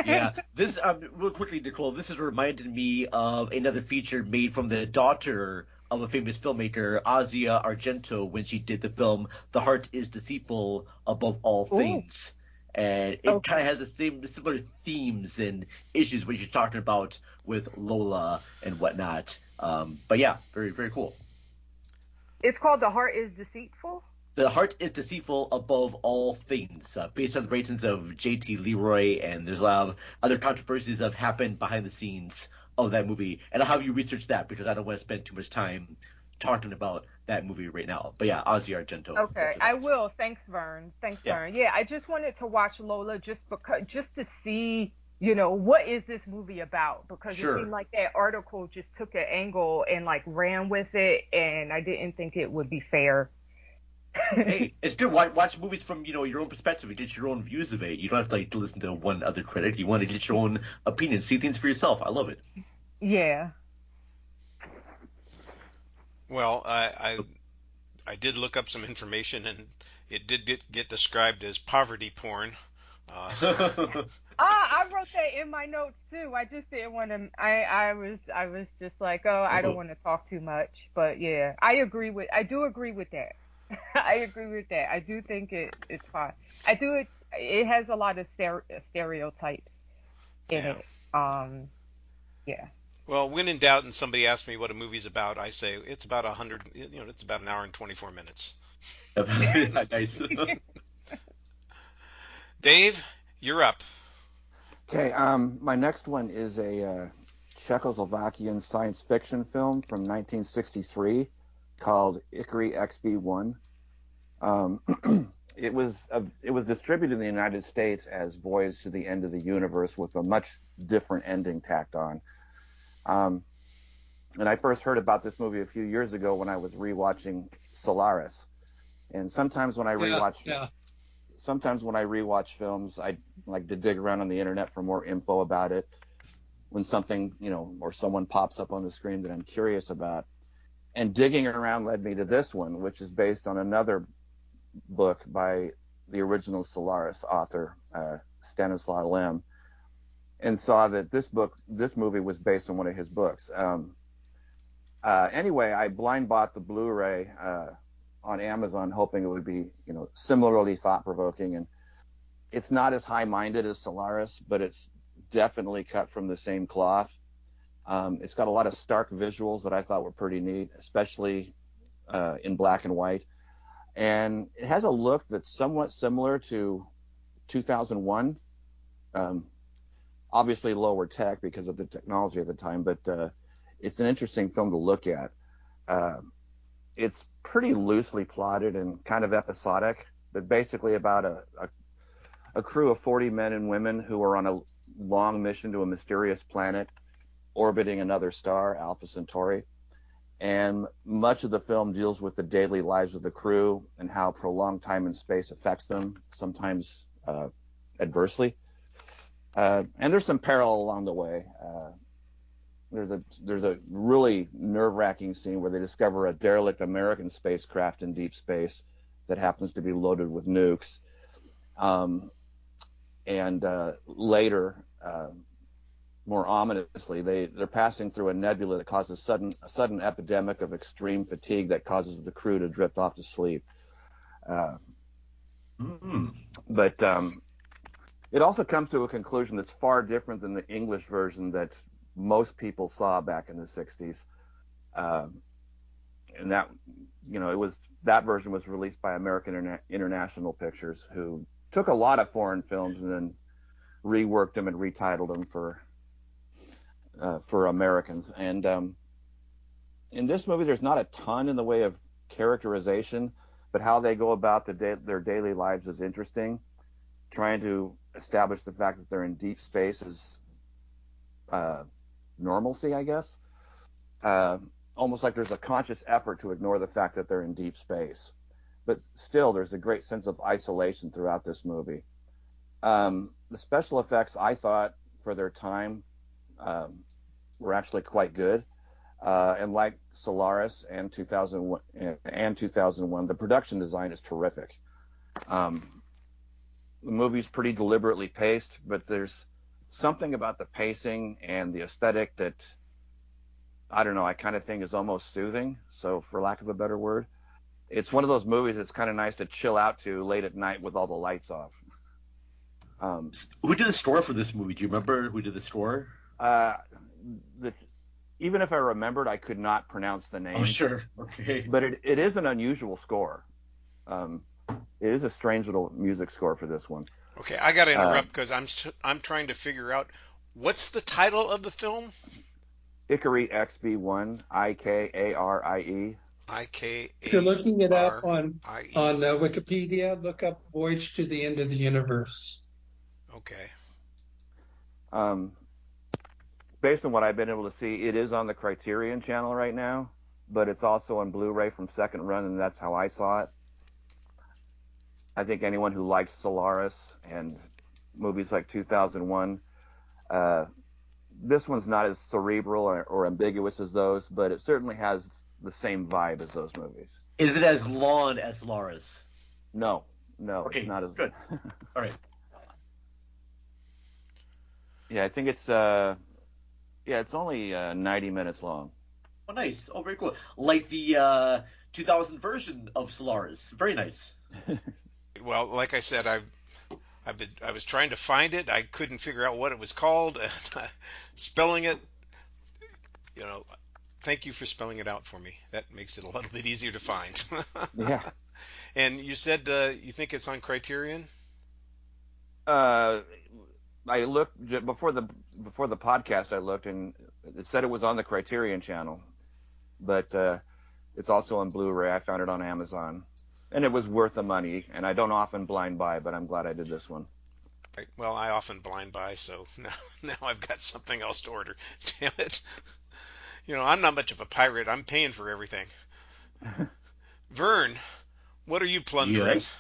Yeah, this real quickly, Nicole. This has reminded me of another feature made from the daughter of a famous filmmaker, Asia Argento, when she did the film "The Heart Is Deceitful Above All Things," and it kind of has the similar themes and issues what you're talking about with Lola and whatnot. But yeah, very very cool. It's called The Heart Is Deceitful? The Heart Is Deceitful Above All Things, based on the ratings of J.T. Leroy, and there's a lot of other controversies that have happened behind the scenes of that movie. And I'll have you research that because I don't want to spend too much time talking about that movie right now. But yeah, Ozzy Argento. Okay, I will. Thanks, Vern. Vern. Yeah, I just wanted to watch Lola just to see, what is this movie about? Because Sure. It seemed like that article just took an angle and like ran with it, and I didn't think it would be fair. Hey, it's good. Watch movies from your own perspective and get your own views of it. You don't have to listen to one other critic. You want to get your own opinion, see things for yourself. I love it. Yeah. Well, I did look up some information, and it did get described as poverty porn. I wrote that in my notes too. I just didn't want to. I was just like, I don't want to talk too much. But yeah, I do agree with that. I agree with that. I do think it's fine. It has a lot of stereotypes in it. Yeah. Well, when in doubt, and somebody asks me what a movie's about, I say it's about 100. It's about an hour and 24 minutes. Nice. Dave, you're up. Okay, my next one is a Czechoslovakian science fiction film from 1963 called Ikari XB1. It was distributed in the United States as Voyage to the End of the Universe with a much different ending tacked on. And I first heard about this movie a few years ago when I was rewatching Solaris. And sometimes when I rewatch films, I like to dig around on the internet for more info about it. When something, or someone pops up on the screen that I'm curious about. And digging around led me to this one, which is based on another book by the original Solaris author, Stanislaw Lem, and saw that this movie was based on one of his books. Anyway, I blind bought the Blu-ray on Amazon, hoping it would be, similarly thought-provoking. And it's not as high-minded as Solaris, but it's definitely cut from the same cloth. It's got a lot of stark visuals that I thought were pretty neat, especially in black and white. And it has a look that's somewhat similar to 2001. Obviously lower tech because of the technology at the time, but it's an interesting film to look at. It's pretty loosely plotted and kind of episodic, but basically about a crew of 40 men and women who are on a long mission to a mysterious planet orbiting another star, Alpha Centauri. And much of the film deals with the daily lives of the crew and how prolonged time and space affects them, sometimes adversely. And there's some peril along the way. There's a really nerve-wracking scene where they discover a derelict American spacecraft in deep space that happens to be loaded with nukes. And later, more ominously, they're passing through a nebula that causes a sudden epidemic of extreme fatigue that causes the crew to drift off to sleep. But It also comes to a conclusion that's far different than the English version that most people saw back in the 60s. And that, that version was released by American International Pictures, who took a lot of foreign films and then reworked them and retitled them for Americans. And in this movie, there's not a ton in the way of characterization, but how they go about their daily lives is interesting. Trying to establish the fact that they're in deep space is normalcy, I guess. Almost like there's a conscious effort to ignore the fact that they're in deep space. But still, there's a great sense of isolation throughout this movie. The special effects, I thought, for their time, were actually quite good. And like Solaris and 2001, the production design is terrific. The movie's pretty deliberately paced, but there's something about the pacing and the aesthetic that, I don't know, I kind of think is almost soothing. So for lack of a better word, it's one of those movies that's kind of nice to chill out to late at night with all the lights off. Who did the score for this movie? Do you remember who did the score? Even if I remembered, I could not pronounce the name. Oh, sure. Okay. But it is an unusual score. It is a strange little music score for this one. Okay, I got to interrupt because I'm trying to figure out what's the title of the film. Ikari XB1, Ikarie. Ikarie. If you're looking it up on Wikipedia, look up Voyage to the End of the Universe. Okay. Based on what I've been able to see, it is on the Criterion channel right now, but it's also on Blu-ray from Second Run, and that's how I saw it. I think anyone who likes Solaris and movies like 2001, this one's not as cerebral or ambiguous as those, but it certainly has the same vibe as those movies. Is it as long as Solaris? No, okay, it's not as good. All right. Yeah, I think it's it's only 90 minutes long. Oh, nice. Oh, very cool. Like the 2000 version of Solaris. Very nice. Well, like I said, I was trying to find it. I couldn't figure out what it was called. Spelling it, thank you for spelling it out for me. That makes it a little bit easier to find. Yeah. And you said you think it's on Criterion? I looked before the podcast. I looked and it said it was on the Criterion channel, but it's also on Blu-ray. I found it on Amazon. And it was worth the money, and I don't often blind buy, but I'm glad I did this one. Right. Well, I often blind buy, so now I've got something else to order. Damn it. I'm not much of a pirate. I'm paying for everything. Vern, what are you plundering? Yes.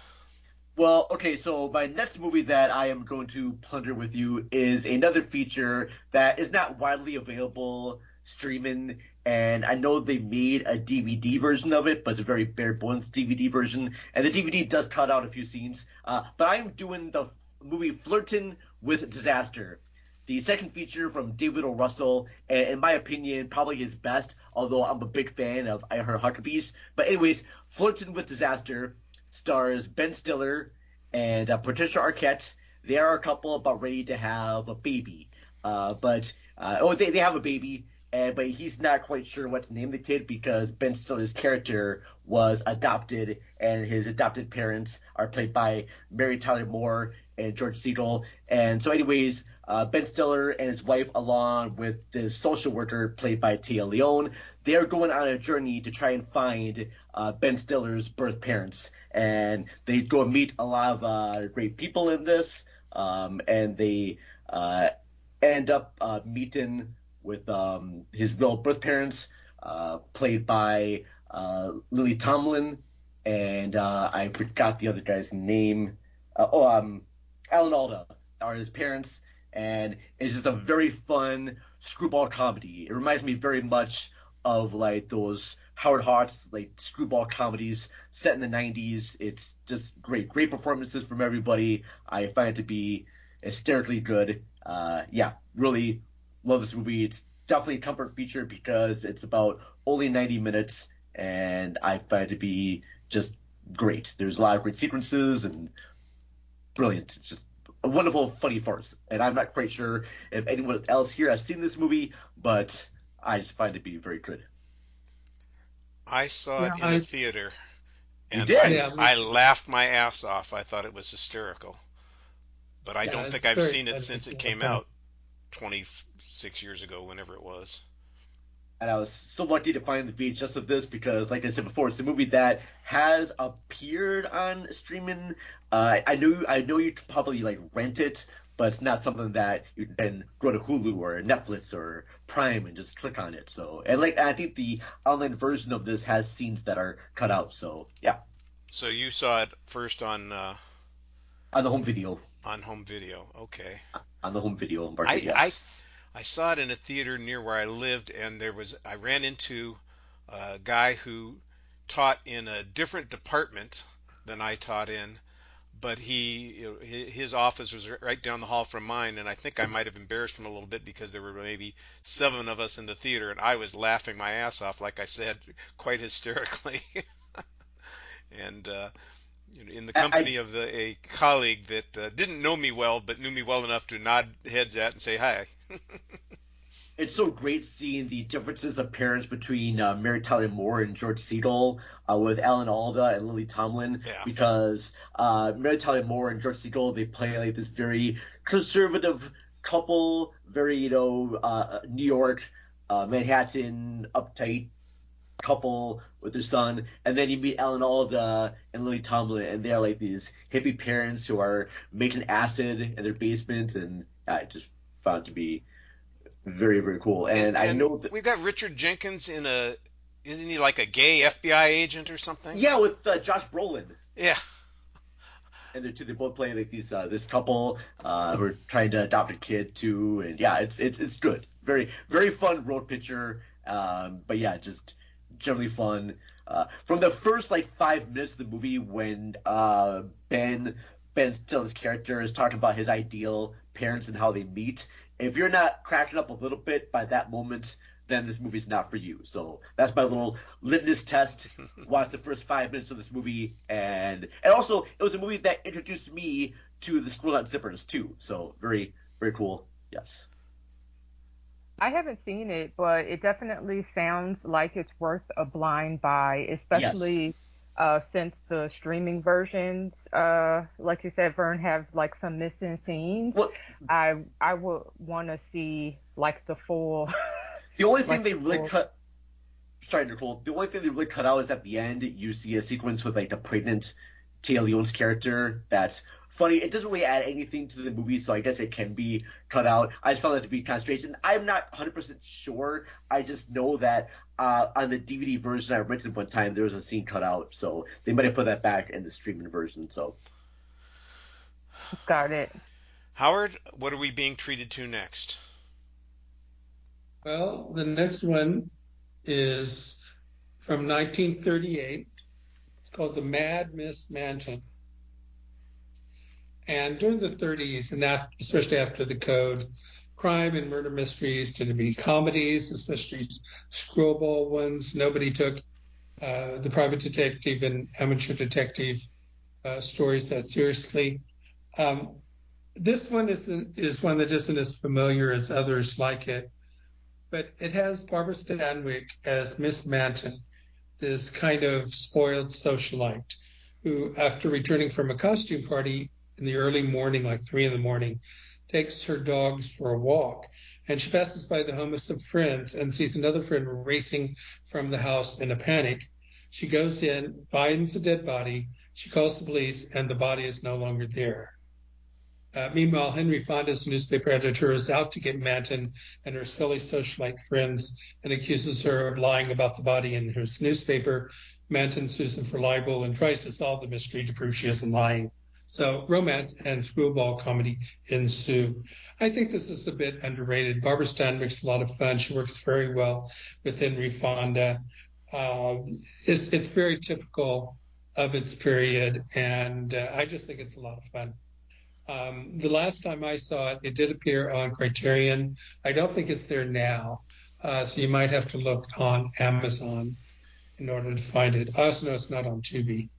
Well, okay, so my next movie that I am going to plunder with you is another feature that is not widely available streaming, and I know they made a DVD version of it, but it's a very bare bones DVD version, and the DVD does cut out a few scenes. But I'm doing the movie Flirtin' with Disaster, the second feature from David O. Russell, and in my opinion, probably his best, although I'm a big fan of I Heart Huckabees. But anyways, Flirtin' with Disaster stars Ben Stiller and Patricia Arquette. They are a couple about ready to have a baby, they have a baby. But he's not quite sure what to name the kid because Ben Stiller's character was adopted, and his adopted parents are played by Mary Tyler Moore and George Segal. And so anyways, Ben Stiller and his wife, along with the social worker played by Tia Leone, they're going on a journey to try and find Ben Stiller's birth parents. And they go and meet a lot of great people in this, and they end up meeting with his real birth parents, played by Lily Tomlin, and I forgot the other guy's name. Alan Alda are his parents, and it's just a very fun screwball comedy. It reminds me very much of like those Howard Hawks like screwball comedies set in the 90s. It's just great performances from everybody. I find it to be hysterically good. Really love this movie. It's definitely a comfort feature because it's about only 90 minutes, and I find it to be just great. There's a lot of great sequences and brilliant. It's just a wonderful, funny farce. And I'm not quite sure if anyone else here has seen this movie, but I just find it to be very good. I saw it in a theater, You and did? I laughed my ass off. I thought it was hysterical. But I don't think I've seen it since it came out 26 years ago, whenever it was. And I was so lucky to find the VHS of this because, like I said before, it's a movie that has appeared on streaming. I know you could probably like rent it, but it's not something that you can go to Hulu or Netflix or Prime and just click on it. So, and like I think the online version of this has scenes that are cut out. So yeah. So you saw it first on the home video. On home video, okay. On the home video market, yes. I saw it in a theater near where I lived, and I ran into a guy who taught in a different department than I taught in, but his office was right down the hall from mine, and I think I might have embarrassed him a little bit because there were maybe 7 of us in the theater, and I was laughing my ass off, like I said, quite hysterically. And in the company of a colleague that didn't know me well, but knew me well enough to nod heads at and say hi. It's so great seeing the differences of parents between Mary Tyler Moore and George Segal with Alan Alda and Lily Tomlin, because Mary Tyler Moore and George Segal, they play like this very conservative couple, very New York, Manhattan, uptight couple with their son, and then you meet Alan Alda and Lily Tomlin, and they're like these hippie parents who are making acid in their basement, and I just found it to be very, very cool. And I know that we've got Richard Jenkins isn't he like a gay FBI agent or something? Yeah, with Josh Brolin. Yeah. And they both play like these this couple who are trying to adopt a kid too, and yeah, it's good, very, very fun road picture. But yeah, just generally fun. From the first like 5 minutes of the movie, when Ben Stiller's character is talking about his ideal parents and how they meet, if you're not cracking up a little bit by that moment, then this movie's not for you. So that's my little litmus test. Watch the first 5 minutes of this movie, and also it was a movie that introduced me to the Squirrel Nut Zippers too. So very, very cool. Yes. I haven't seen it, but it definitely sounds like it's worth a blind buy, especially since the streaming versions, like you said, Vern, have like some missing scenes. Well, I would want to see like the full. The only thing they really cut. Sorry, Nicole. The only thing they really cut out is at the end you see a sequence with like a pregnant Tia Leone's character that's funny. It doesn't really add anything to the movie, so I guess it can be cut out. I just found that to be kind of strange, and I'm not 100% sure. I just know that on the DVD version I rented one time, there was a scene cut out, so they might have put that back in the streaming version. So, got it. Howard, what are we being treated to next? Well, the next one is from 1938. It's called The Mad Miss Manton. And during the 30s, and especially after the Code, crime and murder mysteries tended to be comedies, especially screwball ones. Nobody took the private detective and amateur detective stories that seriously. This one is one that isn't as familiar as others like it, but it has Barbara Stanwyck as Miss Manton, this kind of spoiled socialite who, after returning from a costume party in the early morning, like 3 a.m, takes her dogs for a walk. And she passes by the home of some friends and sees another friend racing from the house in a panic. She goes in, finds a dead body. She calls the police, and the body is no longer there. Meanwhile, Henry Fonda's newspaper editor is out to get Manton and her silly socialite friends and accuses her of lying about the body in his newspaper. Manton sues him for libel and tries to solve the mystery to prove she isn't lying. So romance and screwball comedy ensue. I think this is a bit underrated. Barbara Stanwyck's a lot of fun. She works very well with Henry Fonda. It's very typical of its period, and I just think it's a lot of fun. The last time I saw it, it did appear on Criterion. I don't think it's there now, so you might have to look on Amazon in order to find it. I also know it's not on Tubi.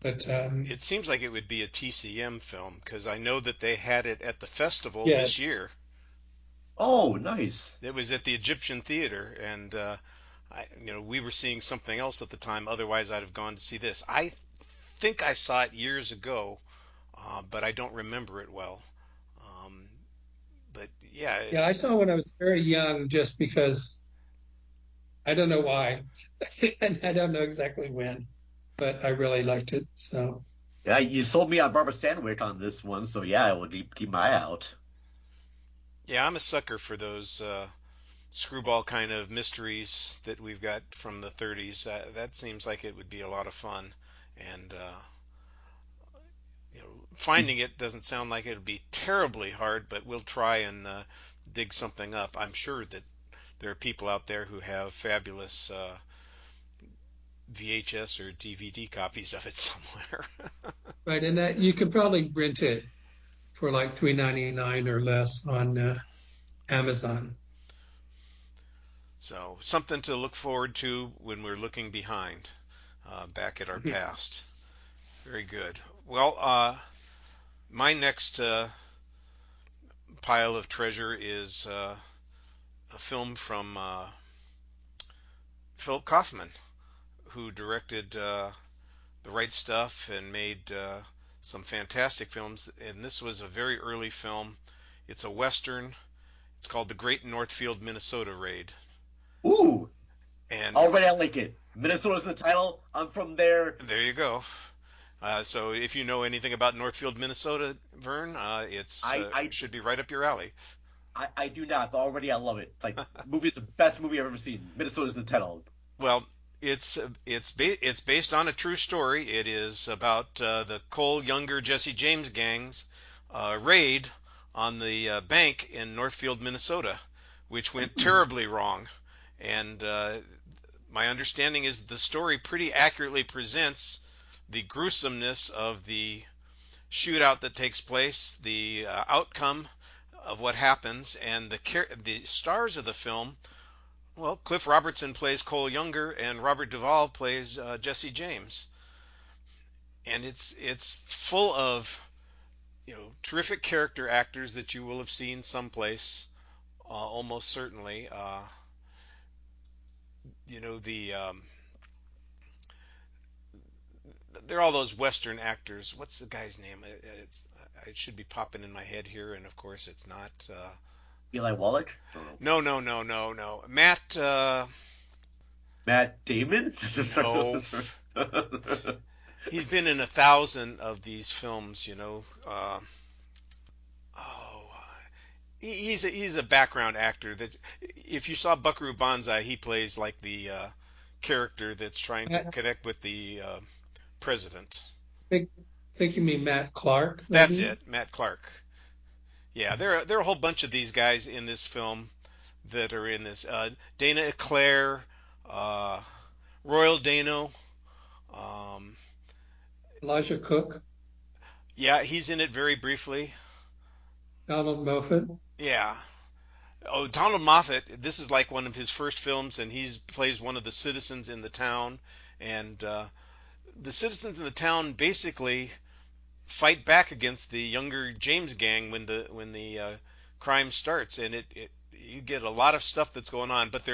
But It seems like it would be a TCM film because I know that they had it at the festival this yes, year. Oh, nice. It was at the Egyptian Theater, and we were seeing something else at the time. Otherwise, I'd have gone to see this. I think I saw it years ago, but I don't remember it well. Um, but yeah, yeah, I saw when I was very young, just because I don't know why, and I don't know exactly when, but I really liked it. So Yeah, you sold me on Barbara Stanwyck on this one, so yeah, I will keep my eye out. yeah, I'm a sucker for those screwball kind of mysteries that we've got from the 30s. That seems like it would be a lot of fun, and finding it doesn't sound like it would be terribly hard, but we'll try and dig something up. I'm sure that there are people out there who have fabulous VHS or DVD copies of it somewhere. right, and you could probably rent it for like $3.99 or less on Amazon. So something to look forward to when we're looking behind, back at our past. Very good. Well, my next pile of treasure is a film from Philip Kaufman, who directed The Right Stuff and made some fantastic films. And this was a very early film. It's a Western. It's called The Great Northfield, Minnesota Raid. Ooh, And already I like it. Minnesota's in the title. I'm from there. there you go. So if you know anything about Northfield, Minnesota, Vern, it's I should be right up your alley. I do not, but already I love it. Like, movie is the best movie I've ever seen. Minnesota's in the title. Well, it's based on a true story. It is about the Cole Younger Jesse James gang's raid on the bank in Northfield, Minnesota, which went terribly wrong. And my understanding is the story pretty accurately presents the gruesomeness of the shootout that takes place, the outcome of what happens, and the stars of the film. Well, Cliff Robertson plays Cole Younger, and Robert Duvall plays Jesse James, and it's full of terrific character actors that you will have seen someplace, almost certainly. The they're all those Western actors. What's the guy's name? It should be popping in my head here, and of course it's not. Eli Wallach? No, no, no, no, no. Matt. Matt Damon? No. He's been in 1,000 of these films. He's a background actor that if you saw Buckaroo Banzai, he plays like the character that's trying to connect with the president. Think you mean Matt Clark? Maybe? That's it, Matt Clark. Yeah, there are a whole bunch of these guys in this film that are in this. Dana Eclair, Royal Dano. Elijah Cook, Yeah, he's in it very briefly. Donald Moffat. Yeah. Oh, Donald Moffat, this is like one of his first films, and he plays one of the citizens in the town. And the citizens in the town basically fight back against the Younger James gang when the crime starts, and you get a lot of stuff that's going on, but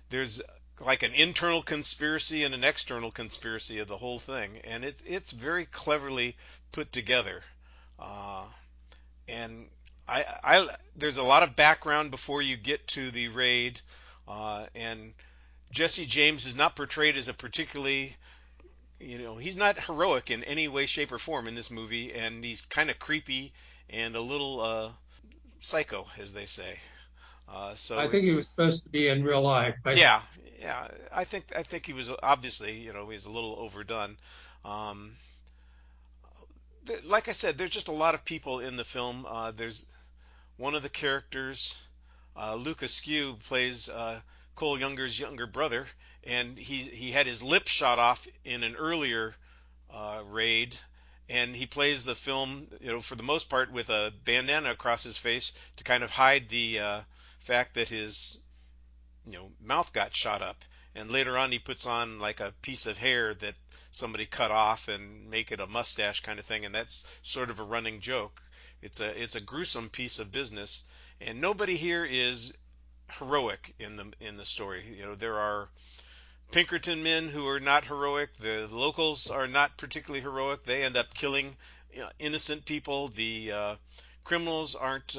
there's like an internal conspiracy and an external conspiracy of the whole thing, and it's very cleverly put together, and I there's a lot of background before you get to the raid, and Jesse James is not portrayed as a particularly he's not heroic in any way, shape, or form in this movie, and he's kind of creepy and a little psycho, as they say. So I think he was supposed to be in real life. yeah, I think he was obviously, he's a little overdone. Like I said, there's just a lot of people in the film. There's one of the characters, Luke Askew, plays Cole Younger's younger brother, and he had his lip shot off in an earlier raid, and he plays the film, for the most part with a bandana across his face to kind of hide the fact that his mouth got shot up, and later on he puts on like a piece of hair that somebody cut off and make it a mustache kind of thing, and that's sort of a running joke. It's a gruesome piece of business, and nobody here is heroic in the story. There are Pinkerton men who are not heroic. The locals are not particularly heroic. They end up killing innocent people. The criminals aren't.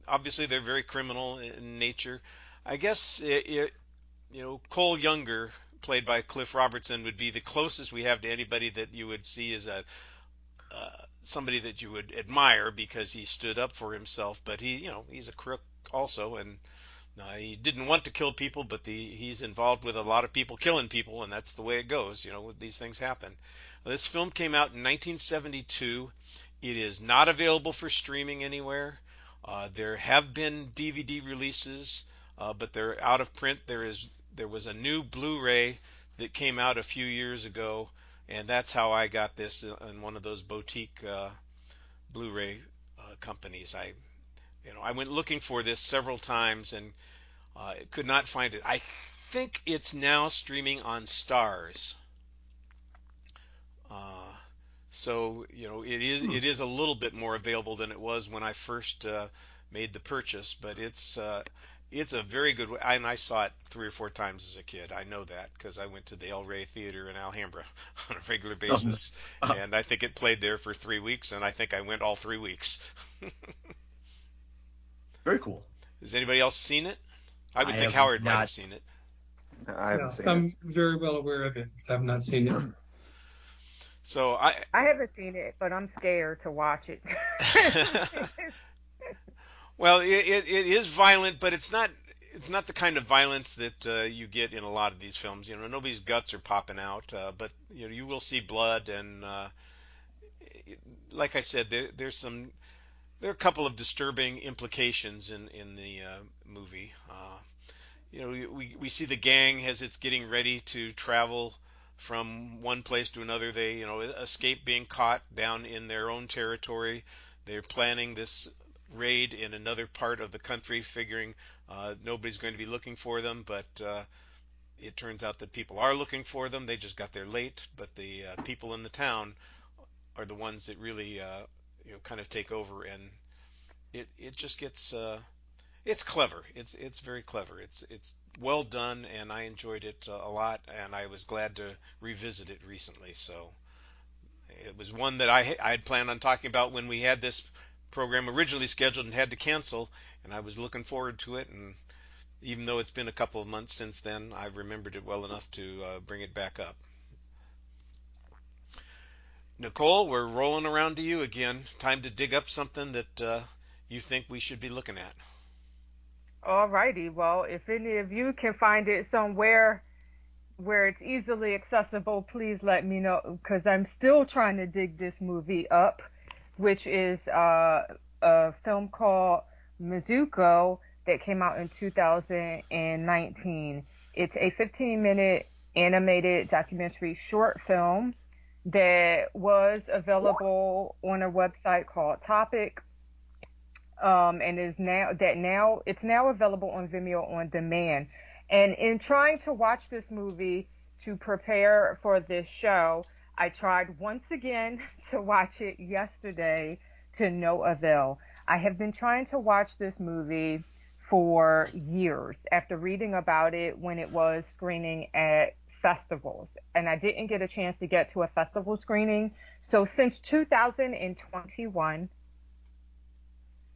Obviously, they're very criminal in nature. I guess Cole Younger, played by Cliff Robertson, would be the closest we have to anybody that you would see as a somebody that you would admire because he stood up for himself. But he's a crook also, and he didn't want to kill people, but he's involved with a lot of people killing people, and that's the way it goes. These things happen. This film came out in 1972. It is not available for streaming anywhere. There have been DVD releases, but they're out of print. There was a new Blu-ray that came out a few years ago, and that's how I got this in one of those boutique Blu-ray companies. I went looking for this several times and could not find it. I think it's now streaming on Stars. So it is a little bit more available than it was when I first made the purchase, but it's a very good, and I saw it 3 or 4 times as a kid. I know that because I went to the El Rey Theater in Alhambra on a regular basis, and I think it played there for 3 weeks, and I think I went all 3 weeks. Very cool. Has anybody else seen it? I would think Howard might have seen it. I haven't seen it. I'm very well aware of it. I've not seen it. So I haven't seen it, but I'm scared to watch it. Well, it is violent, but it's not the kind of violence that you get in a lot of these films. Nobody's guts are popping out, but you will see blood, and like I said, there are a couple of disturbing implications in the movie. We see the gang as it's getting ready to travel from one place to another. They escape being caught down in their own territory. They're planning this raid in another part of the country, figuring nobody's going to be looking for them, but it turns out that people are looking for them. They just got there late, but the people in the town are the ones that really kind of take over, and it just gets it's clever. It's very clever. It's well done, and I enjoyed it a lot, and I was glad to revisit it recently. So it was one that I had planned on talking about when we had this program originally scheduled and had to cancel, and I was looking forward to it, and even though it's been a couple of months since then, I've remembered it well enough to bring it back up. Nicole, we're rolling around to you again. Time to dig up something that you think we should be looking at. Alrighty, well, if any of you can find it somewhere where it's easily accessible, please let me know, because I'm still trying to dig this movie up, which is a film called Mizuko that came out in 2019. It's a 15-minute animated documentary short film that was available on a website called Topic, and it's now available on Vimeo on demand. And in trying to watch this movie to prepare for this show, I tried once again to watch it yesterday to no avail. I have been trying to watch this movie for years after reading about it when it was screening at festivals, and I didn't get a chance to get to a festival screening. So since 2021,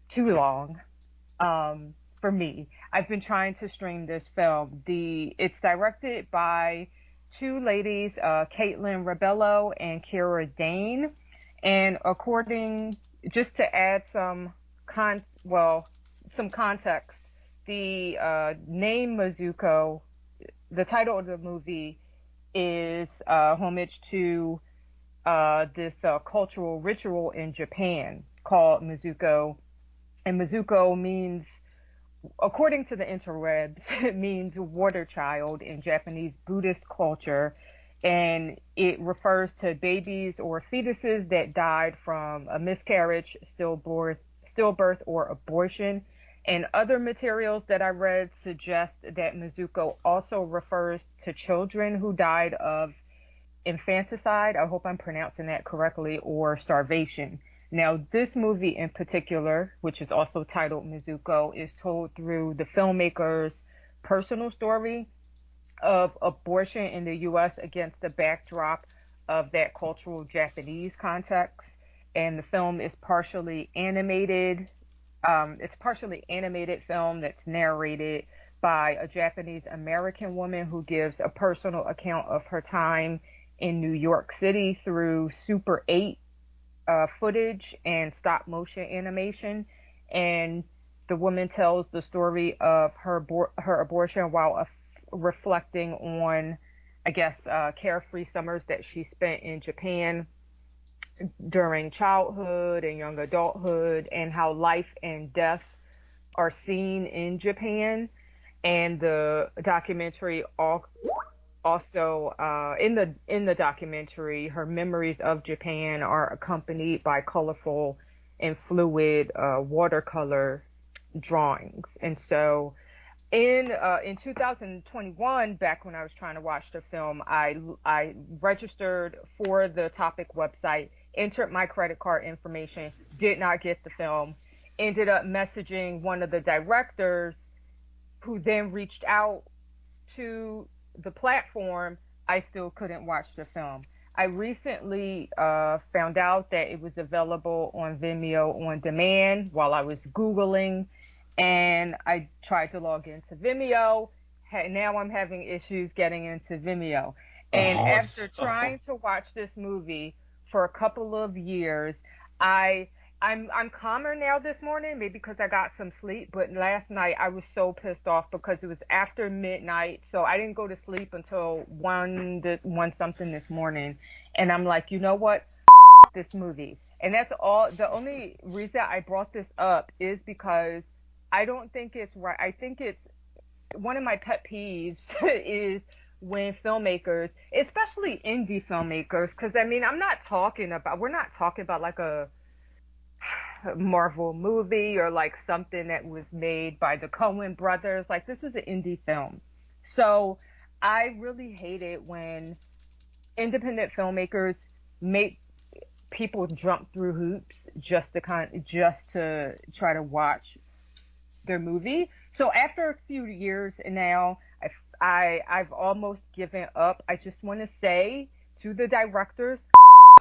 too long for me, I've been trying to stream this film. It's directed by two ladies, Caitlin Rebello and Kira Dane, and just to add some context, the name Mizuko, the title of the movie, is homage to this cultural ritual in Japan called Mizuko. And Mizuko means, according to the interwebs, it means water child in Japanese Buddhist culture. And it refers to babies or fetuses that died from a miscarriage, stillbirth, or abortion. And other materials that I read suggest that Mizuko also refers to children who died of infanticide, I hope I'm pronouncing that correctly, or starvation. Now, this movie in particular, which is also titled Mizuko, is told through the filmmaker's personal story of abortion in the U.S. against the backdrop of that cultural Japanese context. And the film is partially animated. It's a partially animated film that's narrated by a Japanese American woman who gives a personal account of her time in New York City through Super 8 footage and stop motion animation. And the woman tells the story of her abortion while reflecting on, I guess, carefree summers that she spent in Japan during childhood and young adulthood, and how life and death are seen in Japan. And the documentary also in the documentary, her memories of Japan are accompanied by colorful and fluid watercolor drawings. And so in 2021, back when I was trying to watch the film, I registered for the topic website, entered my credit card information, did not get the film, ended up messaging one of the directors, who then reached out to the platform. I still couldn't watch the film. I recently found out that it was available on Vimeo on demand while I was Googling, and I tried to log into Vimeo. Now I'm having issues getting into Vimeo. And after trying to watch this movie for a couple of years, I'm calmer now this morning, maybe because I got some sleep, but last night I was so pissed off because it was after midnight, so I didn't go to sleep until 1 something this morning, and I'm like, you know what, this movie. And that's all. The only reason I brought this up is because I don't think it's right. I think it's one of my pet peeves is when filmmakers, especially indie filmmakers, because I mean, we're not talking about like a Marvel movie or like something that was made by the Coen brothers. Like, this is an indie film. So I really hate it when independent filmmakers make people jump through hoops just to try to watch their movie. So after a few years now, I've almost given up. I just want to say to the directors,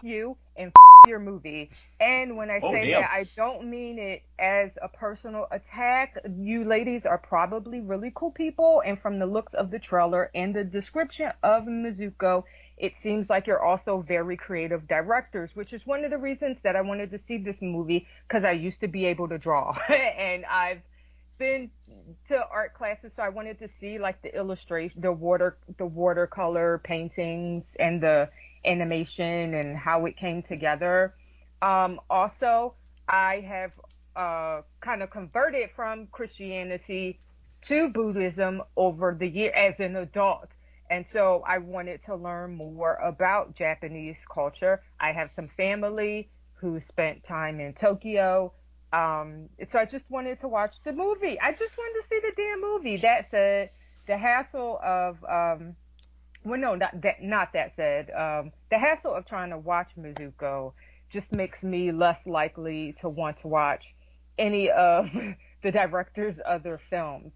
you and your movie. And when I say that, I don't mean it as a personal attack. You ladies are probably really cool people, and from the looks of the trailer and the description of Mizuko, it seems like you're also very creative directors, which is one of the reasons that I wanted to see this movie, because I used to be able to draw and I've been to art classes, so I wanted to see like the illustration, the watercolor paintings and the animation and how it came together. Also, I have kind of converted from Christianity to Buddhism over the year as an adult. And so I wanted to learn more about Japanese culture. I have some family who spent time in Tokyo. So I just wanted to watch the movie. I just wanted to see the damn movie. That said, the hassle of the hassle of trying to watch Mizuko just makes me less likely to want to watch any of the director's other films.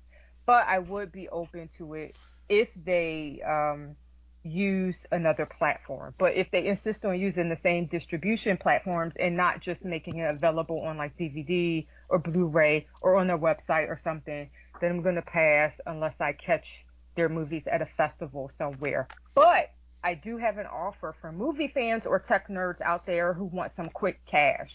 But I would be open to it if they use another platform. But if they insist on using the same distribution platforms and not just making it available on like DVD or Blu-ray or on their website or something, then I'm going to pass unless I catch their movies at a festival somewhere. But I do have an offer for movie fans or tech nerds out there who want some quick cash.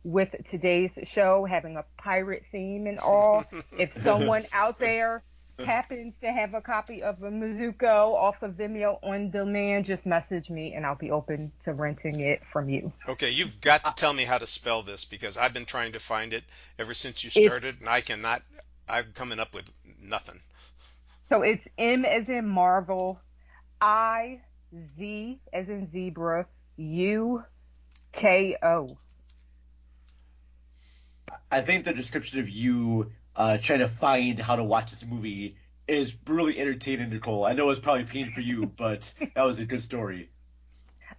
With today's show having a pirate theme and all, if someone out there happens to have a copy of a Mizuko off of Vimeo on demand, just message me and I'll be open to renting it from you. Okay, you've got to tell me how to spell this, because I've been trying to find it ever since you started, and I'm coming up with nothing. So it's M as in Marvel, I, Z as in zebra, U, K, O. I think the description of you trying to find how to watch this movie is really entertaining, Nicole. I know it's probably pain for you, but that was a good story.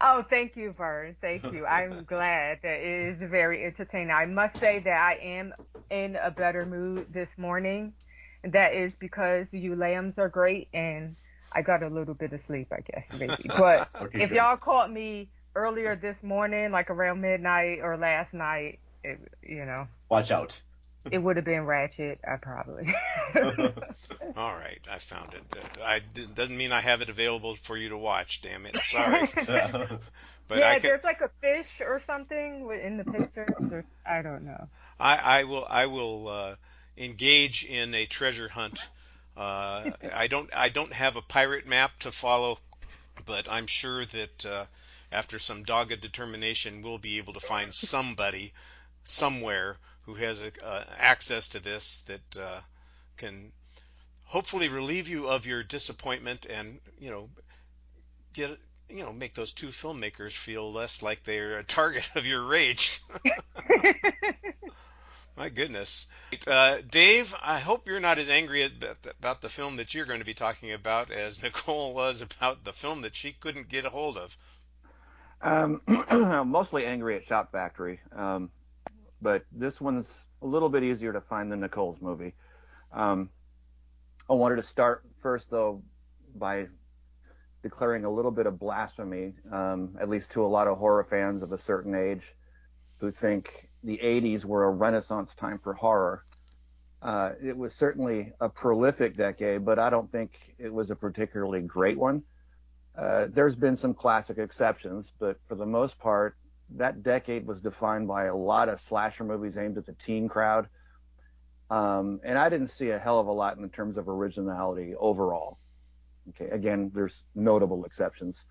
Oh, thank you, Vern. Thank you. I'm glad that it is very entertaining. I must say that I am in a better mood this morning. That is because you lambs are great and I got a little bit of sleep, I guess, maybe. But Okay, if good. y'all caught me earlier this morning, like around midnight or last night, Watch out. it would have been ratchet, I probably. All right, I found it. Doesn't mean I have it available for you to watch. Damn it, sorry. But Yeah, I can. there's like a fish or something in the pictures. Or, I don't know. I will engage in a treasure hunt. I don't have a pirate map to follow, but I'm sure that after some dogged determination, we'll be able to find somebody somewhere who has access to this that can hopefully relieve you of your disappointment and get make those two filmmakers feel less like they're a target of your rage. My goodness. Dave, I hope you're not as angry about the film that you're going to be talking about as Nicole was about the film that she couldn't get a hold of. I'm mostly angry at Shop Factory, but this one's a little bit easier to find than Nicole's movie. I wanted to start first, though, by declaring a little bit of blasphemy, at least to a lot of horror fans of a certain age who think the 80s were a renaissance time for horror. It was certainly a prolific decade, but I don't think it was a particularly great one. There's been some classic exceptions, but for the most part, that decade was defined by a lot of slasher movies aimed at the teen crowd. And I didn't see a hell of a lot in terms of originality overall. Okay, again, there's notable exceptions.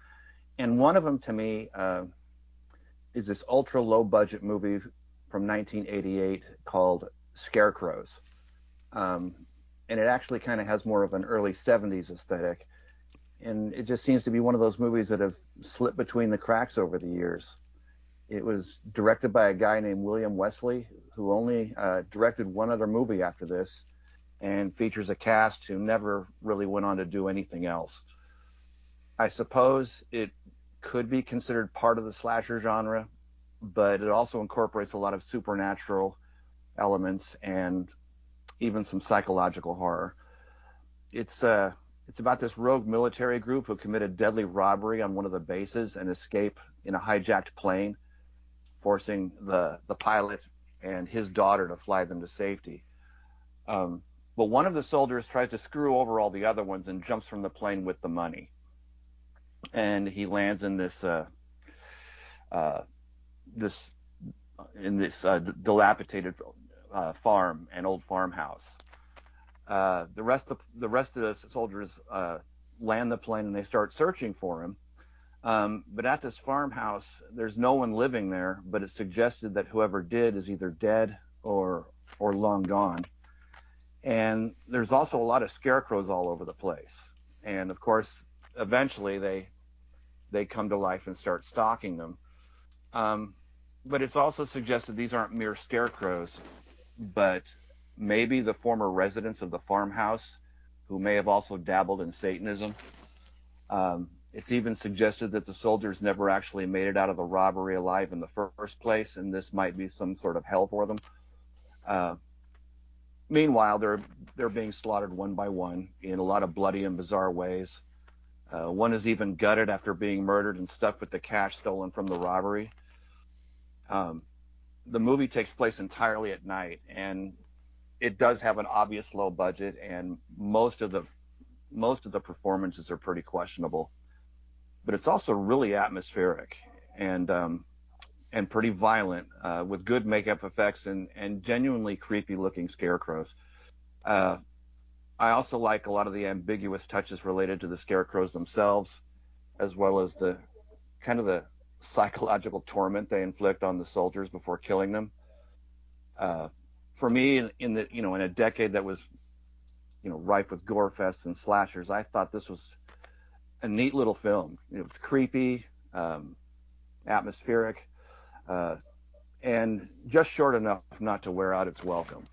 And one of them to me is this ultra low budget movie from 1988 called Scarecrows. And it actually kind of has more of an early 70s aesthetic. And it just seems to be one of those movies that have slipped between the cracks over the years. It was directed by a guy named William Wesley, who only directed one other movie after this, and features a cast who never really went on to do anything else. I suppose it could be considered part of the slasher genre, but it also incorporates a lot of supernatural elements and even some psychological horror. It's about this rogue military group who committed deadly robbery on one of the bases and escape in a hijacked plane, forcing the pilot and his daughter to fly them to safety. But one of the soldiers tries to screw over all the other ones and jumps from the plane with the money. And he lands in this dilapidated farm, an old farmhouse. The rest of the soldiers land the plane and they start searching for him. But at this farmhouse, there's no one living there, but it's suggested that whoever did is either dead or long gone. And there's also a lot of scarecrows all over the place. And of course, eventually they come to life and start stalking them. But it's also suggested these aren't mere scarecrows, but maybe the former residents of the farmhouse who may have also dabbled in Satanism. It's even suggested that the soldiers never actually made it out of the robbery alive in the first place, and this might be some sort of hell for them. Meanwhile, they're being slaughtered one by one in a lot of bloody and bizarre ways. One is even gutted after being murdered and stuffed with the cash stolen from the robbery. The movie takes place entirely at night, and it does have an obvious low budget, and most of the performances are pretty questionable. But it's also really atmospheric and pretty violent, with good makeup effects and genuinely creepy looking scarecrows. I also like a lot of the ambiguous touches related to the scarecrows themselves, as well as the kind of the psychological torment they inflict on the soldiers before killing them. For me, in a decade that was, rife with gore fests and slashers, I thought this was a neat little film. It was creepy, atmospheric, and just short enough not to wear out its welcome.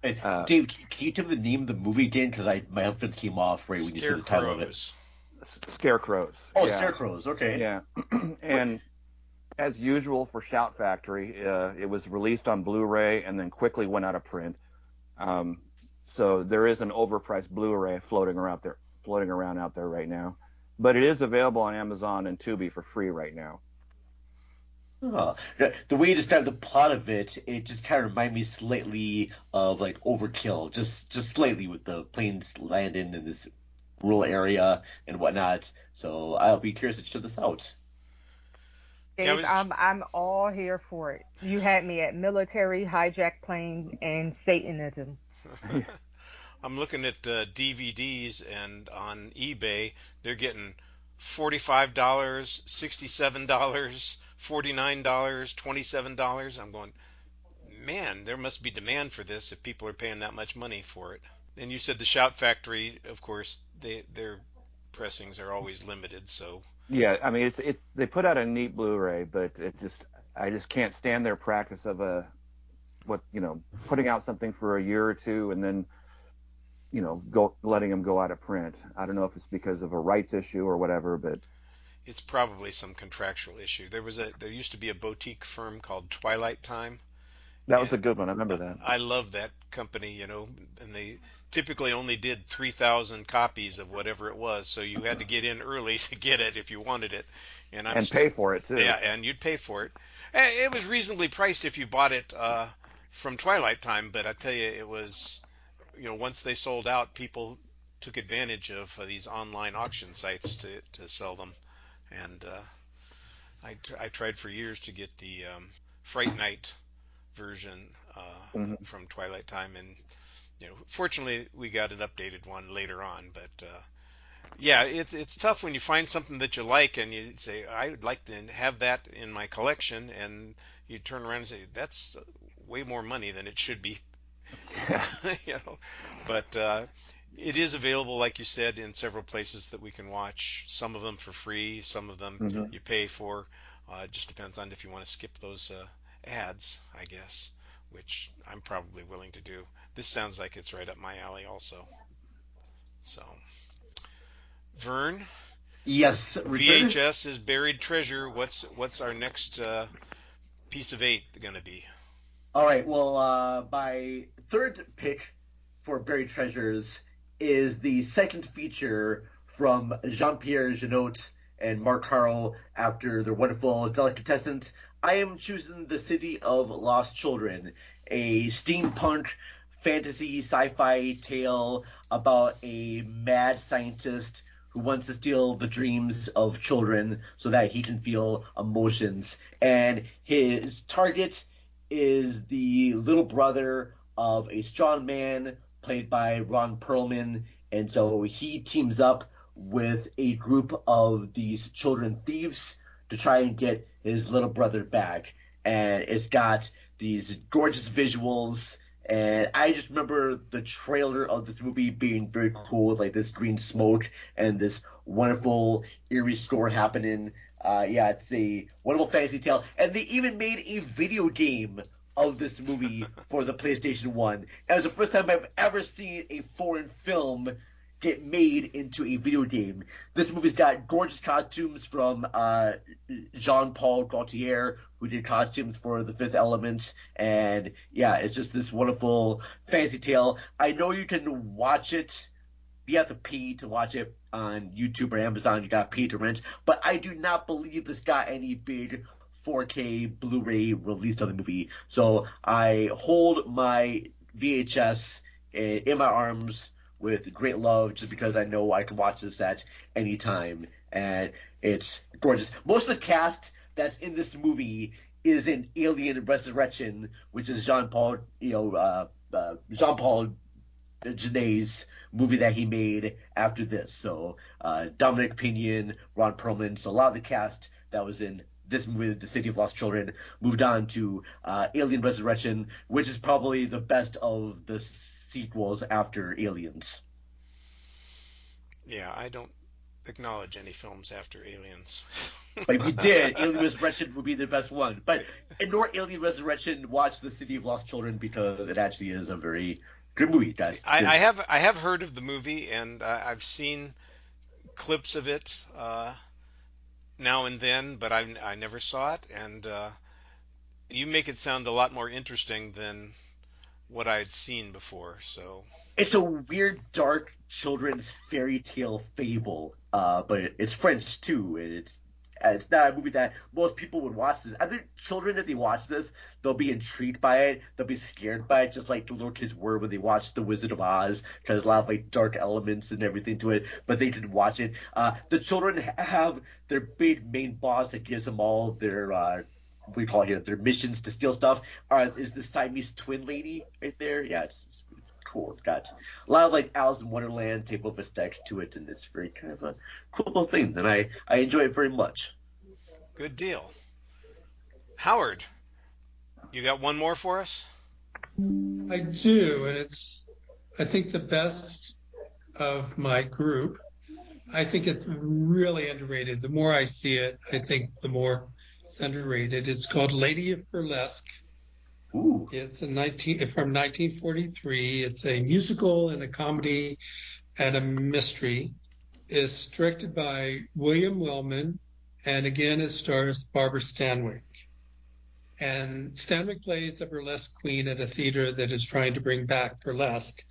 And Uh, Dave, can you tell me the name of the movie again? Because my headphones came off right when you said the title of it. Scarecrows. Scarecrows. Oh, Yeah. Scarecrows. Okay. Yeah. And as usual for Shout Factory, it was released on Blu-ray and then quickly went out of print. So there is an overpriced Blu-ray floating around out there right now, but it is available on Amazon and Tubi for free right now. Oh, the way you described the plot of it, it just kind of reminded me slightly of like Overkill, just slightly, with the planes landing in this rural area and whatnot. So I'll be curious to check this out. Yeah, Dave, I'm all here for it. You had me at military, hijacked plane, and Satanism. I'm looking at DVDs, and on eBay they're getting $45, $67, $49, $27. I'm going, man, there must be demand for this if people are paying that much money for it. And you said the Shout Factory, of course, their pressings are always limited, so Yeah, I mean they put out a neat Blu-ray, but I just can't stand their practice of putting out something for a year or two and then letting them go out of print. I don't know if it's because of a rights issue or whatever, but it's probably some contractual issue. There used to be a boutique firm called Twilight Time. that was a good one. I remember that. I love that company, and they typically only did 3,000 copies of whatever it was, so you had to get in early to get it if you wanted it. And pay for it too. Yeah, and you'd pay for it. It was reasonably priced if you bought it from Twilight Time, but I tell you, it was, once they sold out, people took advantage of these online auction sites to sell them. And I tried for years to get the Fright Night version from Twilight Time, and fortunately we got an updated one later on. But yeah, it's tough when you find something that you like and you say, I would like to have that in my collection, and you turn around and say, that's way more money than it should be. Yeah. But it is available, like you said, in several places that we can watch. Some of them for free, some of them you pay for. It just depends on if you want to skip those ads, I guess, which I'm probably willing to do. This sounds like it's right up my alley also. So, Vern, Yes, return. VHS is buried treasure. What's our next piece of 8 going to be? All right. Well, my third pick for Buried Treasures is the second feature from Jean-Pierre Jeunet and Mark Harlow after their wonderful Delicatessen. I am choosing The City of Lost Children, a steampunk fantasy sci-fi tale about a mad scientist who wants to steal the dreams of children so that he can feel emotions. And his target is the little brother of a strong man played by Ron Perlman. And so he teams up with a group of these children thieves to try and get his little brother back. And it's got these gorgeous visuals. And I just remember the trailer of this movie being very cool, with like this green smoke and this wonderful eerie score happening. Yeah, it's a wonderful fantasy tale. And they even made a video game of this movie for the PlayStation 1. And it was the first time I've ever seen a foreign film get made into a video game. This movie's got gorgeous costumes from Jean-Paul Gaultier, who did costumes for The Fifth Element. And yeah, it's just this wonderful fantasy tale. I know you can watch it. You have to pay to watch it on YouTube or Amazon. You got to pay to rent. But I do not believe this got any big 4K Blu-ray release of the movie. So I hold my VHS in my arms with great love, just because I know I can watch this at any time, and it's gorgeous. Most of the cast that's in this movie is in Alien Resurrection, which is Jean-Paul Genet's movie that he made after this. So Dominic Pinion, Ron Perlman, so a lot of the cast that was in this movie, The City of Lost Children, moved on to Alien Resurrection, which is probably the best of the sequels after Aliens. Yeah, I don't acknowledge any films after Aliens. But if you did, Alien Resurrection would be the best one. But ignore Alien Resurrection, watch The City of Lost Children, because it actually is a very Good movie, guys. I have heard of the movie, and I've seen clips of it now and then, but I never saw it. And you make it sound a lot more interesting than what I had seen before. So It's a weird, dark children's fairy tale fable, but it's French too, and it's not a movie that most people would watch. This. I think children, if they watch this, they'll be intrigued by it, they'll be scared by it, just like the little kids were when they watched The Wizard of Oz, because there's a lot of like dark elements and everything to it, but they didn't watch it. The children have their big main boss that gives them all their we call it here their missions to steal stuff. Is the Siamese twin lady right there? Yeah, it's cool. It's got a lot of like Alice in Wonderland type of aesthetic to it, and it's very kind of a cool little thing, and I enjoy it very much. good deal. Howard, you got one more for us? I do, and it's, I think, the best of my group. I think it's really underrated. The more I see it, I think the more it's underrated. It's called Lady of Burlesque. Ooh. It's from 1943. It's a musical and a comedy and a mystery. It's directed by William Wellman, and again, it stars Barbara Stanwyck. And Stanwyck plays a burlesque queen at a theater that is trying to bring back burlesque.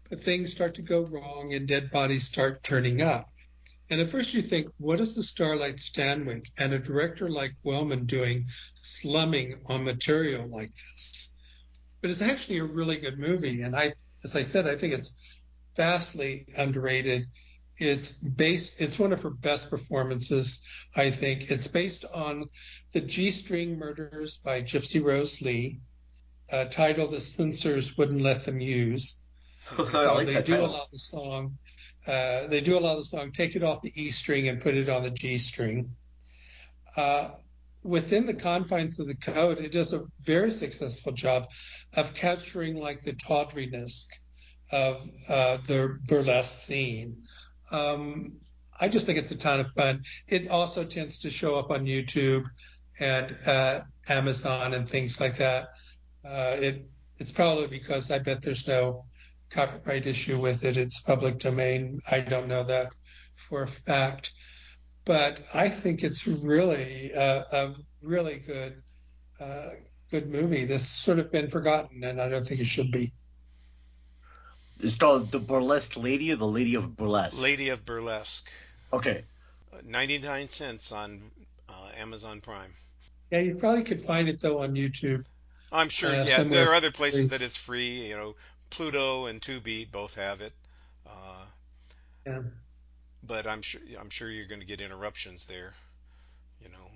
But things start to go wrong and dead bodies start turning up. And at first you think, what is the star like Stanwyck and a director like Wellman doing slumming on material like this? But it's actually a really good movie. And as I said, I think it's vastly underrated. It's one of her best performances, I think. It's based on the G-String Murders by Gypsy Rose Lee, a title the censors wouldn't let them use. They do allow the song Take It Off the E String and Put It on the G String. Within the confines of the code, it does a very successful job of capturing like the tawdriness of the burlesque scene. I just think it's a ton of fun. It also tends to show up on YouTube and Amazon and things like that. It's probably because I bet there's no copyright issue with it. It's public domain. I don't know that for a fact. But I think it's really a really good movie. This has sort of been forgotten, and I don't think it should be. It's called The Burlesque Lady or The Lady of Burlesque? Lady of Burlesque. Okay. 99 cents on Amazon Prime. Yeah, you probably could find it, though, on YouTube. I'm sure, yeah. There are other places that it's free. You know, Pluto and Tubi both have it. Yeah. But I'm sure you're going to get interruptions there. You know.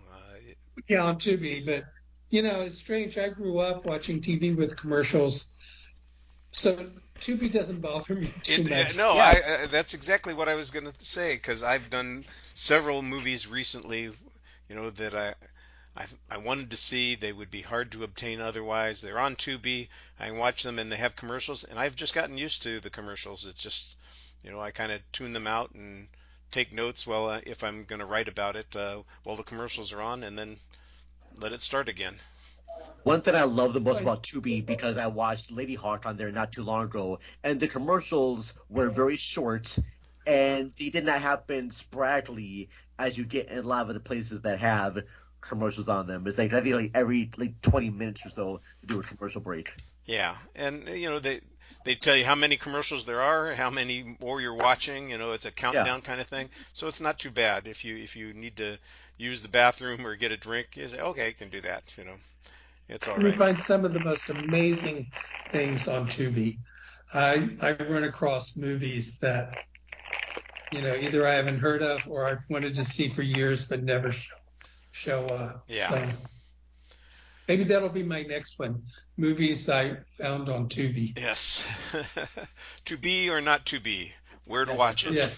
Yeah, on Tubi. But, you know, it's strange. I grew up watching TV with commercials. So Tubi doesn't bother me too much. No, yeah. That's exactly what I was going to say, because I've done several movies recently, you know, that I wanted to see. They would be hard to obtain otherwise. They're on Tubi. I can watch them, and they have commercials, and I've just gotten used to the commercials. It's just, you know, I kind of tune them out and take notes if I'm going to write about it while the commercials are on, and then let it start again. One thing I love the most about Tubi, because I watched Lady Hawk on there not too long ago, and the commercials were very short, and they did not happen sporadically as you get in a lot of the places that have commercials on them. It's like I think like every 20 minutes or so to do a commercial break. Yeah, and you know they tell you how many commercials there are, how many more you're watching. You know, it's a countdown kind of thing. So it's not too bad if you need to use the bathroom or get a drink. You say, okay, I can do that. You know. It's all right. You find some of the most amazing things on Tubi. I run across movies that, you know, either I haven't heard of or I've wanted to see for years but never show up. Yeah. So maybe that'll be my next one. Movies I found on Tubi. Yes. To be or not to be. Where to watch it. Yeah.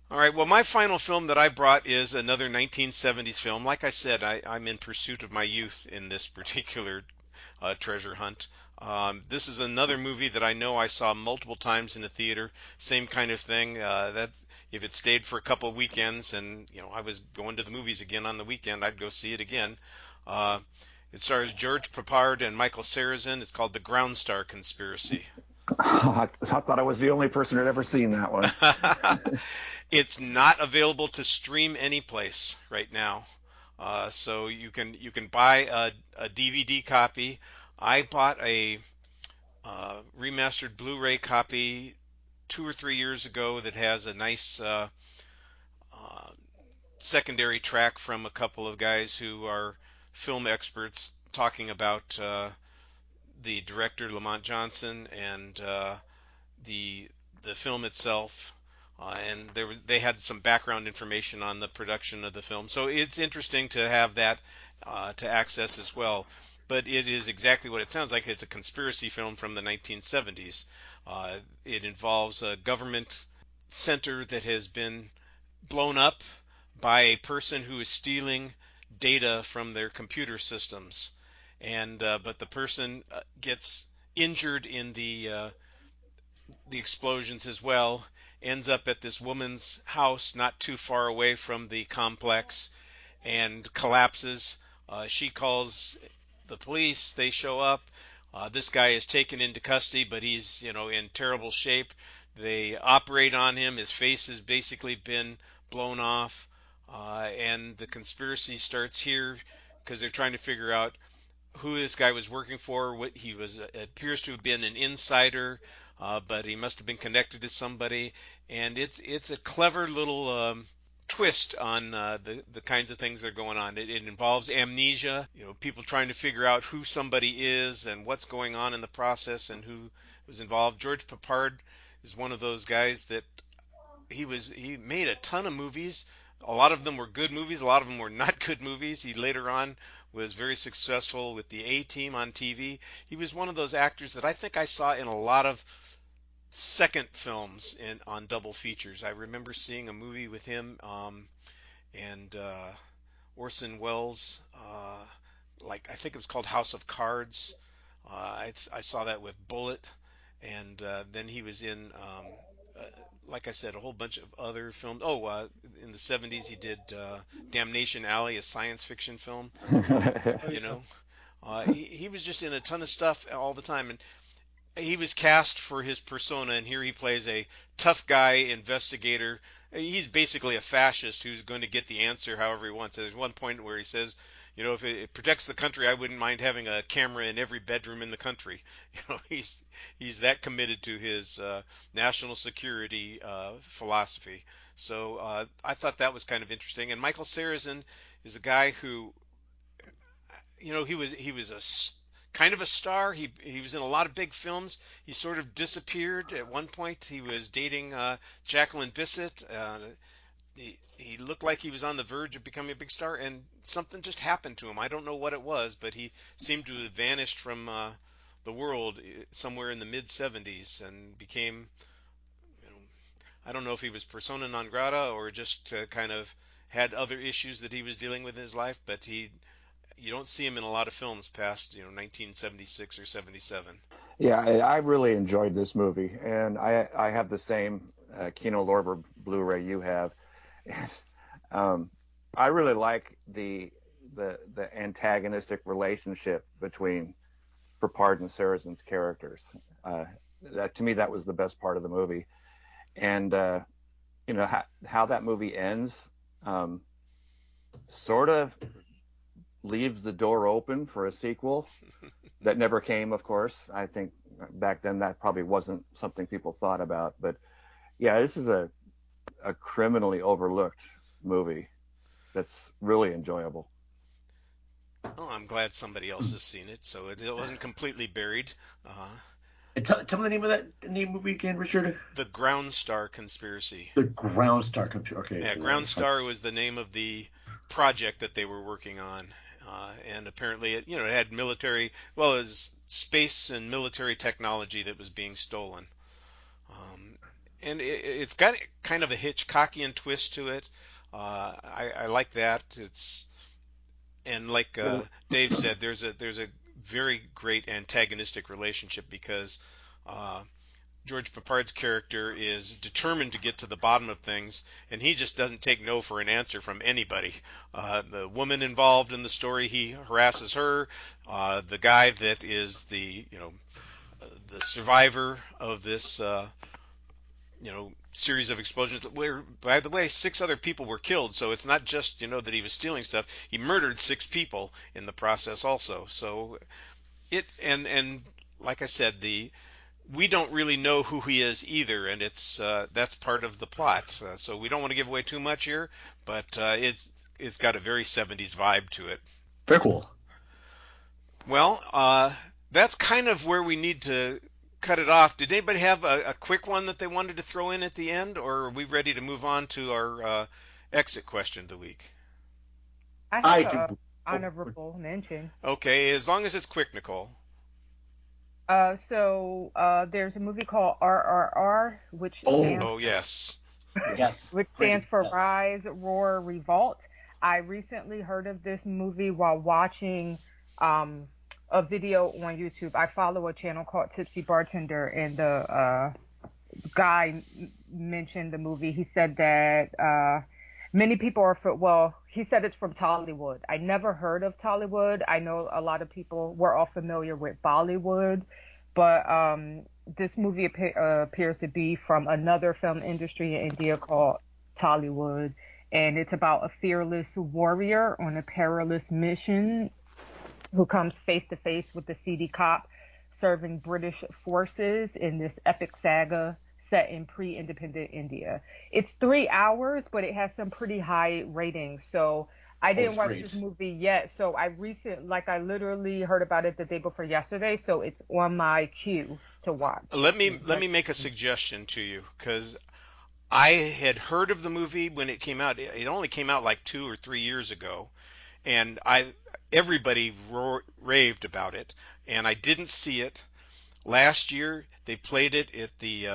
All right, well, my final film that I brought is another 1970s film. Like I said, I'm in pursuit of my youth in this particular treasure hunt. This is another movie that I know I saw multiple times in the theater. Same kind of thing. That if it stayed for a couple of weekends and, you know, I was going to the movies again on the weekend, I'd go see it again. It stars George Papard and Michael Sarrazin. It's called The Ground Star Conspiracy. I thought I was the only person who'd ever seen that one. It's not available to stream anyplace right now, so you can buy a DVD copy. I bought a remastered Blu-ray copy 2 or 3 years ago that has a nice secondary track from a couple of guys who are film experts talking about the director Lamont Johnson and the film itself, and they had some background information on the production of the film. So it's interesting to have that to access as well. But it is exactly what it sounds like. It's a conspiracy film from the 1970s. It involves a government center that has been blown up by a person who is stealing data from their computer systems, and but the person gets injured in the explosions as well. Ends up at this woman's house not too far away from the complex and collapses. She calls the police. They show up. This guy is taken into custody, but he's in terrible shape. They operate on him. His face has basically been blown off, and the conspiracy starts here because they're trying to figure out who this guy was working for. What he was appears to have been an insider, but he must have been connected to somebody. And it's a clever little twist on the kinds of things that are going on. It involves amnesia, people trying to figure out who somebody is and what's going on in the process and who was involved. George Papard is one of those guys that he made a ton of movies. A lot of them were good movies. A lot of them were not good movies. He later on was very successful with the A-Team on TV. He was one of those actors that I think I saw in a lot of second films on double features. I remember seeing a movie with him and Orson Welles, like I think it was called House of Cards. I saw that with Bullet, and then he was in, like I said, a whole bunch of other films. In the 70s he did Damnation Alley, a science fiction film. He was just in a ton of stuff all the time, and he was cast for his persona, and here he plays a tough guy investigator. He's basically a fascist who's going to get the answer however he wants. There's one point where he says, if it protects the country, I wouldn't mind having a camera in every bedroom in the country. He's that committed to his national security philosophy. So I thought that was kind of interesting. And Michael Sarrazin is a guy who, he was a kind of a star. He was in a lot of big films. He sort of disappeared at one point. He was dating Jacqueline Bisset. He looked like he was on the verge of becoming a big star, and something just happened to him. I don't know what it was, but he seemed to have vanished from the world somewhere in the mid-70s and became, I don't know if he was persona non grata or just kind of had other issues that he was dealing with in his life, but you don't see him in a lot of films past 1976 or 77. Yeah, I really enjoyed this movie, and I have the same Kino Lorber Blu-ray you have. And, I really like the antagonistic relationship between Papard and Sarrazin's characters. To me, that was the best part of the movie, and how that movie ends, sort of leaves the door open for a sequel that never came, of course. I think back then that probably wasn't something people thought about. But yeah, this is a criminally overlooked movie that's really enjoyable. Oh, I'm glad somebody else has seen it, so it wasn't completely buried. Tell me the name of that movie again, Richard. The Ground Star Conspiracy. The Ground Star Conspiracy. Okay. Yeah, Ground Star was the name of the project that they were working on. And apparently it had military, as space and military technology that was being stolen. And it's got kind of a Hitchcockian twist to it. I like that. And like Dave said, there's a very great antagonistic relationship because George Peppard's character is determined to get to the bottom of things, and he just doesn't take no for an answer from anybody. The woman involved in the story, he harasses her. The guy that is the survivor of this series of explosions, where, by the way, 6 other people were killed. So it's not just that he was stealing stuff. He murdered 6 people in the process also. So and like I said, we don't really know who he is either, and that's part of the plot. So we don't want to give away too much here, but it's got a very 70s vibe to it. Very cool. Well, that's kind of where we need to cut it off. Did anybody have a quick one that they wanted to throw in at the end, or are we ready to move on to our exit question of the week? I have an honorable mention. Okay, as long as it's quick, Nicole. So there's a movie called RRR, which yes, which stands for Rise, Roar, Revolt. I recently heard of this movie while watching a video on YouTube. I follow a channel called Tipsy Bartender, and the guy mentioned the movie. He said that many people he said it's from Tollywood. I never heard of Tollywood. I know a lot of people were all familiar with Bollywood, but this movie appears to be from another film industry in India called Tollywood, and it's about a fearless warrior on a perilous mission who comes face to face with the seedy cop serving British forces in this epic saga set in pre-independent India. It's 3 hours, but it has some pretty high ratings. So I didn't watch this movie yet. So I literally heard about it the day before yesterday. So it's on my queue to watch. Let me make a suggestion to you, because I had heard of the movie when it came out. It only came out like 2 or 3 years ago, and everybody raved about it, and I didn't see it. Last year they played it at the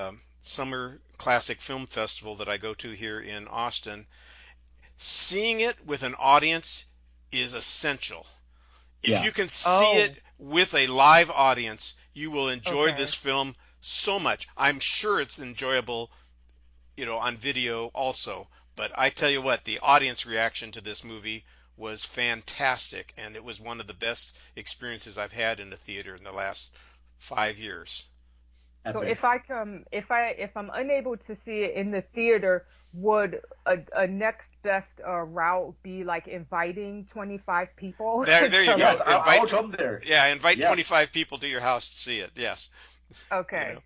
Summer Classic Film Festival that I go to here in Austin. Seeing it with an audience is essential. If you can see it with a live audience, you will enjoy this film so much. I'm sure it's enjoyable, on video also. But I tell you what, the audience reaction to this movie was fantastic, and it was one of the best experiences I've had in the theater in the last 5 years. So if I'm unable to see it in the theater, would a next best route be like inviting 25 people? There you go. Yes, I'll come there. Yeah, invite 25 people to your house to see it. Yes. Okay.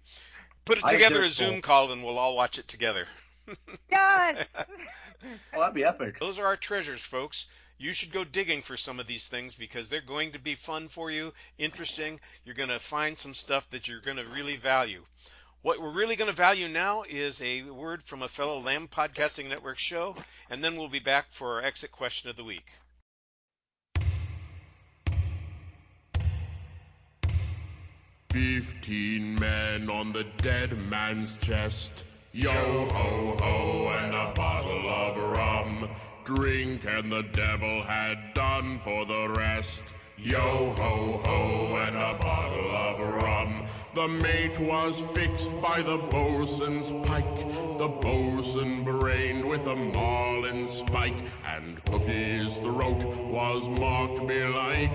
Put it together a Zoom call, and we'll all watch it together. Yes. Oh, that'd be epic. Those are our treasures, folks. You should go digging for some of these things, because they're going to be fun for you, interesting. You're going to find some stuff that you're going to really value. What we're really going to value now is a word from a fellow Lamb Podcasting Network show, and then we'll be back for our exit question of the week. "15 men on the dead man's chest. Yo ho ho and a bottle of rum. Drink and the devil had done for the rest. Yo ho ho and a bottle of rum. The mate was fixed by the boatswain's pike. The boatswain brained with a marlin spike. And Cookie's throat was marked belike.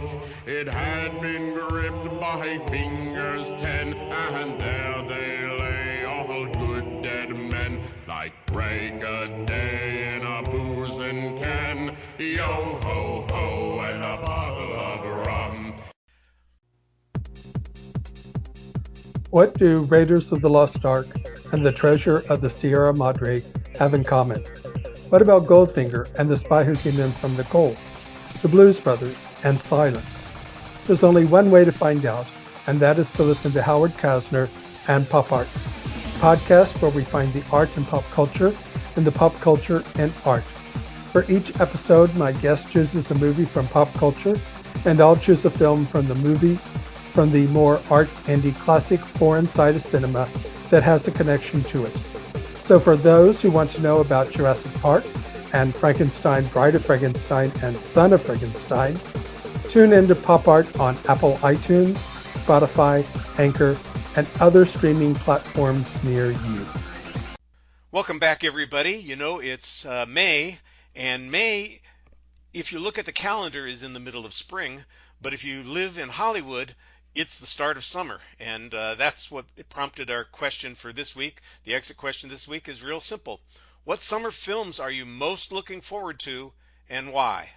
It had been gripped by fingers 10. And there they lay, all good dead men, like break a day in a boozing can. Yo ho ho and a bottle of rum." What do Raiders of the Lost Ark and the Treasure of the Sierra Madre have in common? What about Goldfinger and The Spy Who Came In From Nicole, The Blues Brothers, and Silence? There's only one way to find out, and that is to listen to Howard Casner and Pop Art, a podcast where we find the art in pop culture and the pop culture in art. For each episode, my guest chooses a movie from pop culture, and I'll choose a film from the movie from the more art indie classic foreign side of cinema that has a connection to it. So for those who want to know about Jurassic Park and Frankenstein, Bride of Frankenstein, and Son of Frankenstein, tune in to Pop Art on Apple iTunes, Spotify, Anchor, and other streaming platforms near you. Welcome back, everybody. You know, it's May, and May, if you look at the calendar, is in the middle of spring, but if you live in Hollywood, it's the start of summer, and that's what prompted our question for this week. The exit question this week is real simple. What summer films are you most looking forward to, and why?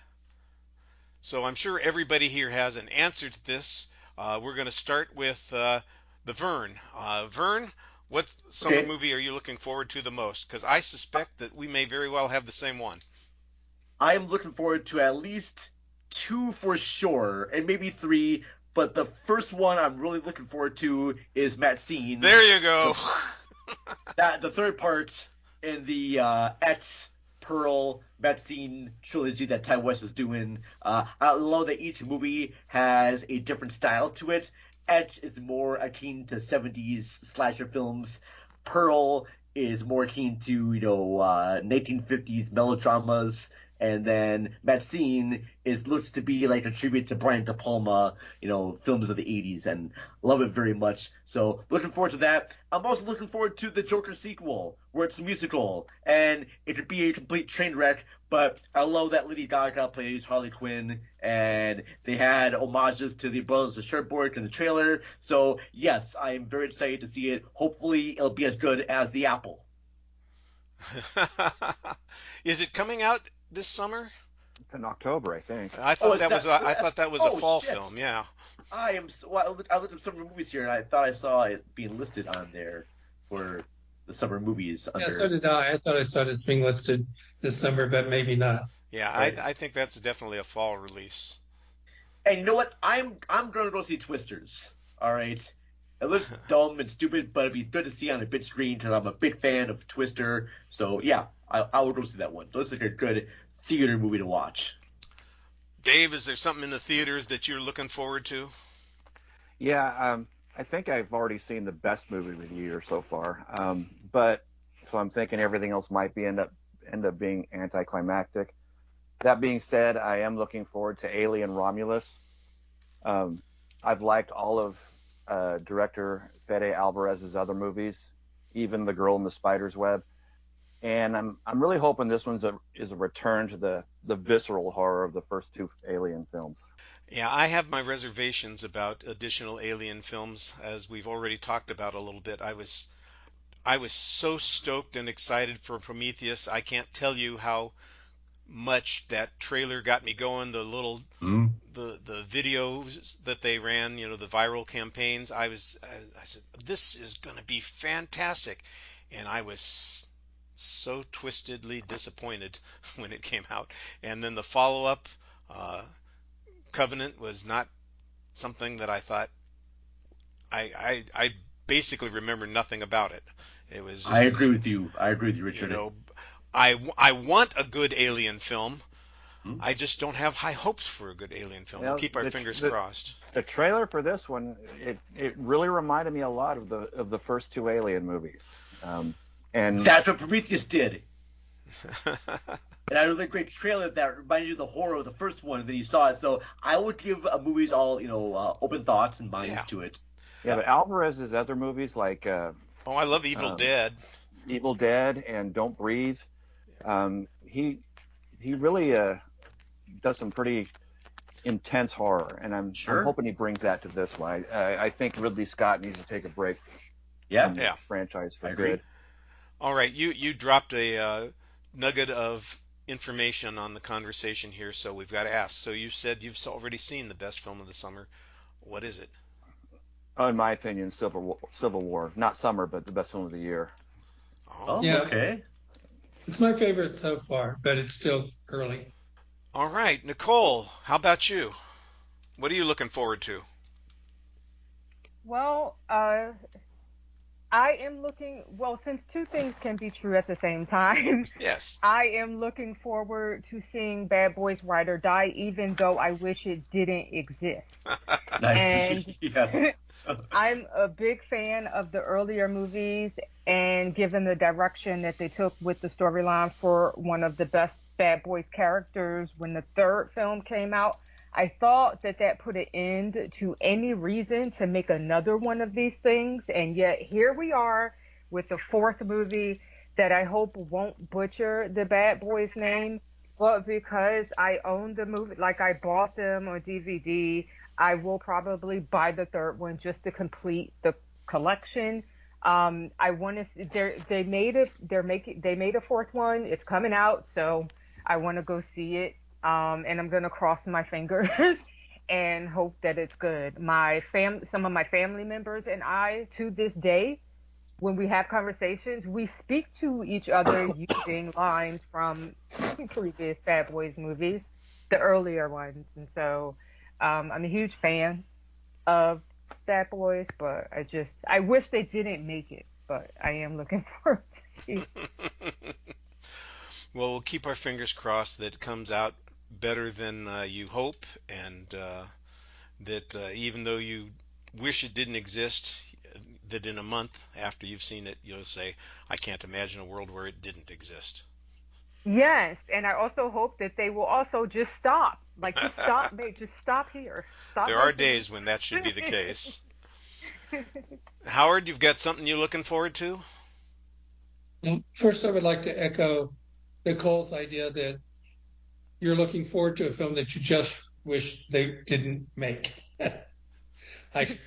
So I'm sure everybody here has an answer to this. We're going to start with the Vern. Vern, what summer movie are you looking forward to the most? Because I suspect that we may very well have the same one. I'm looking forward to at least 2 for sure, and maybe 3. But the first one I'm really looking forward to is Maxine. There you go. The third part in the X Pearl Maxine trilogy that Ty West is doing. I love that each movie has a different style to it. X is more akin to 70s slasher films. Pearl is more akin to 1950s melodramas. And then Maxine looks to be like a tribute to Brian De Palma, films of the 80s, and love it very much. So looking forward to that. I'm also looking forward to the Joker sequel, where it's a musical, and it could be a complete train wreck, but I love that Lady Gaga plays Harley Quinn, and they had homages to the Brothers of Cherbourg in the trailer. So yes, I am very excited to see it. Hopefully it'll be as good as The Apple. Is it coming out this summer? It's in October, I think. I thought that was a fall film. Yeah. I looked at some movies here, and I thought I saw it being listed on there for the summer movies. Yeah, so did I. I thought I saw this being listed this summer, but maybe not. Yeah, right. I think that's definitely a fall release. And you know what? I'm going to go see Twisters. All right. It looks dumb and stupid, but it'd be good to see on a big screen because I'm a big fan of Twister. So yeah, I would go see that one. It looks like a good theater movie to watch. Dave, is there something in the theaters that you're looking forward to? Yeah, I think I've already seen the best movie of the year so far. But so I'm thinking everything else might be end up being anticlimactic. That being said, I am looking forward to Alien Romulus. I've liked all of director Fede Alvarez's other movies, even The Girl in the Spider's Web. And I'm really hoping this one's is a return to the visceral horror of the first 2 Alien films. Yeah, I have my reservations about additional Alien films, as we've already talked about a little bit. I was so stoked and excited for Prometheus. I can't tell you how much that trailer got me going. The little the videos that they ran, the viral campaigns. I said, this is going to be fantastic, and I was so twistedly disappointed when it came out. And then the follow-up, Covenant, was not something that I thought. I basically remember nothing about it. It was. Just, I agree with you, Richard. I want a good Alien film. I just don't have high hopes for a good Alien film. We'll keep our fingers crossed. The trailer for this one, it really reminded me a lot of the first 2 Alien movies. And that's what Prometheus did. And I really great trailer that reminded you of the horror of the first one, and then you saw it. So I would give movies all open thoughts and minds to it. Yeah, but Alvarez's other movies like I love Evil Dead. Evil Dead and Don't Breathe. He really does some pretty intense horror, and I'm hoping he brings that to this one. I think Ridley Scott needs to take a break. From the franchise for good. All right, you dropped a nugget of information on the conversation here, so we've got to ask. So you said you've already seen the best film of the summer. What is it? In my opinion, Civil War. Not summer, but the best film of the year. Oh, yeah. Okay. It's my favorite so far, but it's still early. All right, Nicole, how about you? What are you looking forward to? Well, I am looking, since 2 things can be true at the same time. Yes. I am looking forward to seeing Bad Boys Ride or Die, even though I wish it didn't exist. And I'm a big fan of the earlier movies, and given the direction that they took with the storyline for one of the best Bad Boys characters when the 3rd film came out, I thought that put an end to any reason to make another one of these things, and yet here we are with the fourth movie that I hope won't butcher the bad boy's name, but because I own the movie, like I bought them on DVD, I will probably buy the third one just to complete the collection. I want to. They made a fourth one. It's coming out, so I want to go see it. And I'm gonna cross my fingers and hope that it's good. Some of my family members and I, to this day, when we have conversations, we speak to each other using lines from previous Bad Boys movies, the earlier ones. And so I'm a huge fan of Bad Boys, but I wish they didn't make it, but I am looking forward to see it. Well, we'll keep our fingers crossed that it comes out better than you hope, and that even though you wish it didn't exist, that in a month after you've seen it, you'll say, I can't imagine a world where it didn't exist. Yes, and I also hope that they will also just stop. Like, just stop here. There are days when that should be the case. Howard, you've got something you're looking forward to? First, I would like to echo Nicole's idea that you're looking forward to a film that you just wish they didn't make. I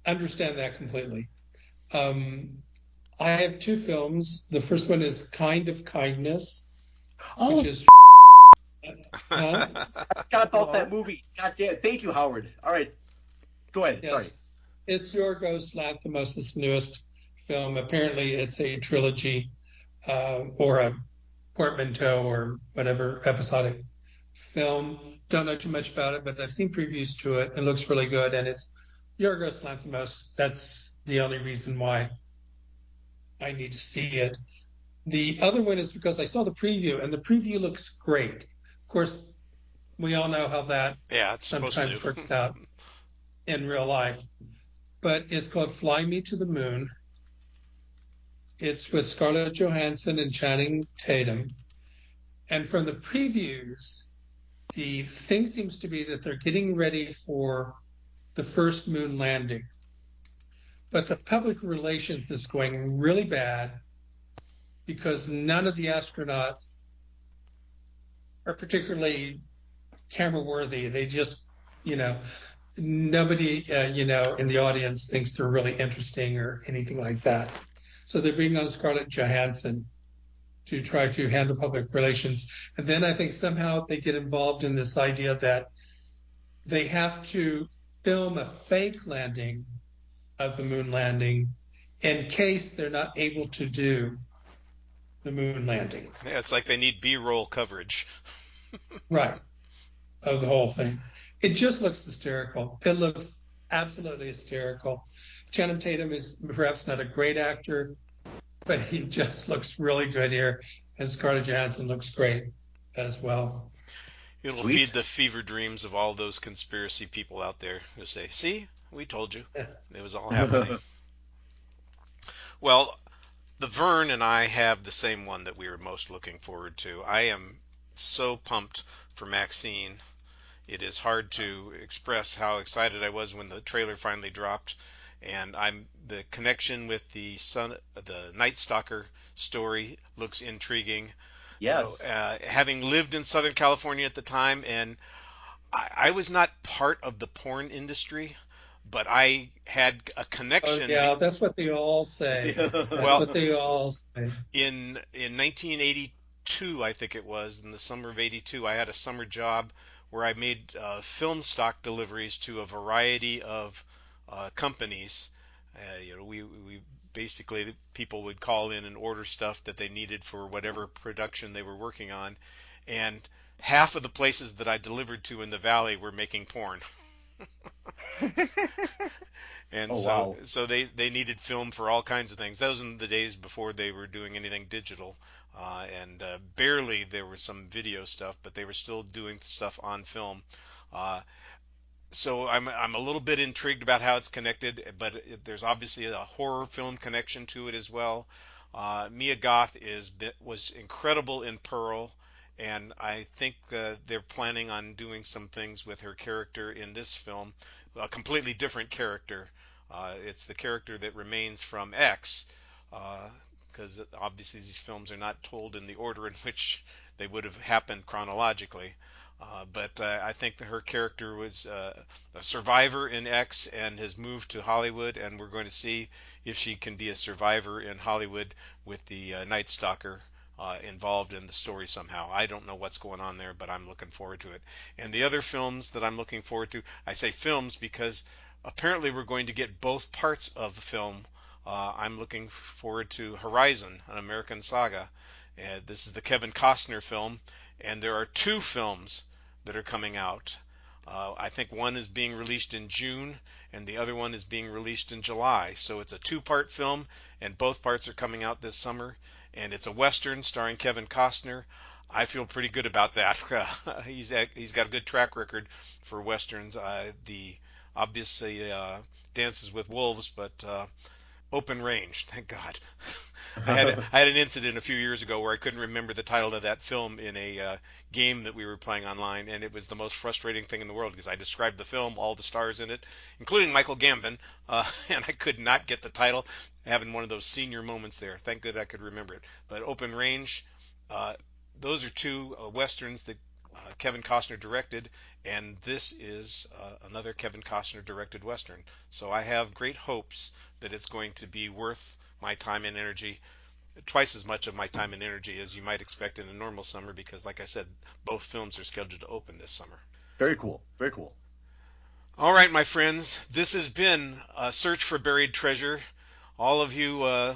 understand that completely. I have two films. The first one is Kind of Kindness, which is... I forgot about that movie. God damn. Thank you, Howard. All right. Go ahead. Yes. Sorry. It's Yorgos Lanthimos' newest film. Apparently, it's a trilogy or a portmanteau or whatever episodic film. Don't know too much about it, but I've seen previews to it. It looks really good, and it's Yorgos Lanthimos. That's the only reason why I need to see it. The other one is because I saw the preview, and the preview looks great. Of course, we all know how that sometimes works out in real life. But it's called Fly Me to the Moon. It's with Scarlett Johansson and Channing Tatum. And from the previews, the thing seems to be that they're getting ready for the first moon landing. But the public relations is going really bad because none of the astronauts are particularly camera worthy. They just, nobody, in the audience thinks they're really interesting or anything like that. So they bring on Scarlett Johansson to try to handle public relations. And then I think somehow they get involved in this idea that they have to film a fake landing of the moon landing in case they're not able to do the moon landing. Yeah, it's like they need B-roll coverage. Right, of the whole thing. It just looks hysterical. It looks absolutely hysterical. Channing Tatum is perhaps not a great actor, but he just looks really good here. And Scarlett Johansson looks great as well. It'll feed the fever dreams of all those conspiracy people out there who say, see, we told you. It was all happening. Well, the Vern and I have the same one that we were most looking forward to. I am so pumped for Maxine. It is hard to express how excited I was when the trailer finally dropped. And the connection with the Night Stalker story looks intriguing. Yes. Having lived in Southern California at the time, and I was not part of the porn industry, but I had a connection. Oh, yeah, that's what they all say. That's what they all say. In 1982, I think it was, in the summer of '82, I had a summer job where I made film stock deliveries to a variety of companies. We basically, people would call in and order stuff that they needed for whatever production they were working on, and half of the places that I delivered to in the valley were making porn. And so they needed film for all kinds of things. Those were in the days before they were doing anything digital, and barely there was some video stuff, but they were still doing stuff on film. So I'm a little bit intrigued about how it's connected, but there's obviously a horror film connection to it as well. Mia Goth was incredible in Pearl, And I think they're planning on doing some things with her character in this film, a completely different character. It's the character that remains from X, because obviously these films are not told in the order in which they would have happened chronologically. But I think that her character was a survivor in X and has moved to Hollywood, and we're going to see if she can be a survivor in Hollywood with the Night Stalker involved in the story somehow. I don't know what's going on there, but I'm looking forward to it. And the other films that I'm looking forward to, I say films because apparently we're going to get both parts of the film. I'm looking forward to Horizon, an American saga. This is the Kevin Costner film, and there are two films that are coming out. I think one is being released in June, and the other one is being released in July. So it's a two-part film, and both parts are coming out this summer. And it's a Western starring Kevin Costner. I feel pretty good about that. He's got a good track record for Westerns. The obviously Dances with Wolves, but Open Range, thank God. I had an incident a few years ago where I couldn't remember the title of that film in a game that we were playing online, and it was the most frustrating thing in the world because I described the film, all the stars in it, including Michael Gambon, and I could not get the title, having one of those senior moments there. Thank God I could remember it. But Open Range, those are two Westerns that Kevin Costner directed, and this is another Kevin Costner directed Western. So I have great hopes that it's going to be worth my time and energy, twice as much of my time and energy as you might expect in a normal summer, because like I said, both films are scheduled to open this summer. Very cool. Very cool. All right, my friends, this has been a search for buried treasure. All of you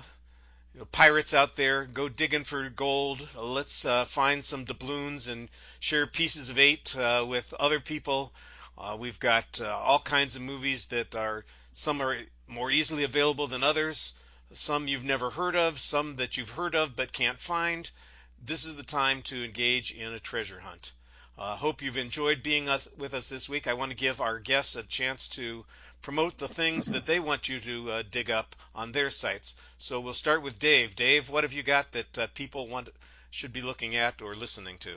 pirates out there, go digging for gold. Let's find some doubloons and share pieces of 8 with other people. We've got all kinds of movies that some are more easily available than others. Some you've never heard of, some that you've heard of but can't find. This is the time to engage in a treasure hunt. Hope you've enjoyed being with us this week. I want to give our guests a chance to promote the things that they want you to dig up on their sites. So we'll start with Dave. Dave, what have you got that people should be looking at or listening to?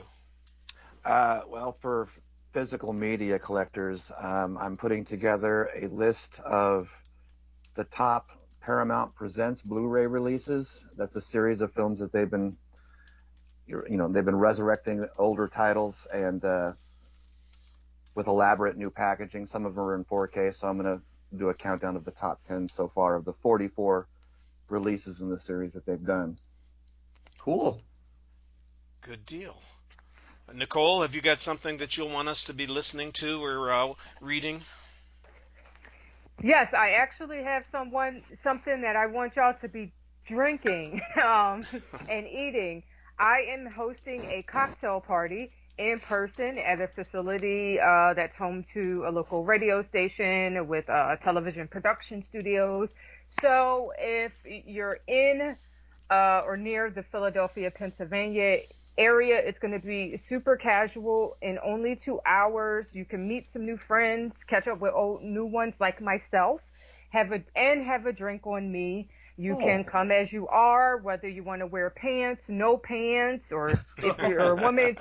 Well, for physical media collectors, I'm putting together a list of the top Paramount Presents Blu-ray releases. That's a series of films that they've been resurrecting older titles and with elaborate new packaging. Some of them are in 4K, so I'm going to do a countdown of the top 10 so far of the 44 releases in the series that they've done. Cool. Good deal. Nicole, have you got something that you'll want us to be listening to or reading? Yes, I actually have something that I want y'all to be drinking and eating. I am hosting a cocktail party in person at a facility that's home to a local radio station with television production studios. So if you're in or near the Philadelphia, Pennsylvania area, it's going to be super casual in only 2 hours. You can meet some new friends, catch up with old new ones like myself, have a drink on me. You can come as you are, whether you want to wear pants, no pants, or if you're a woman,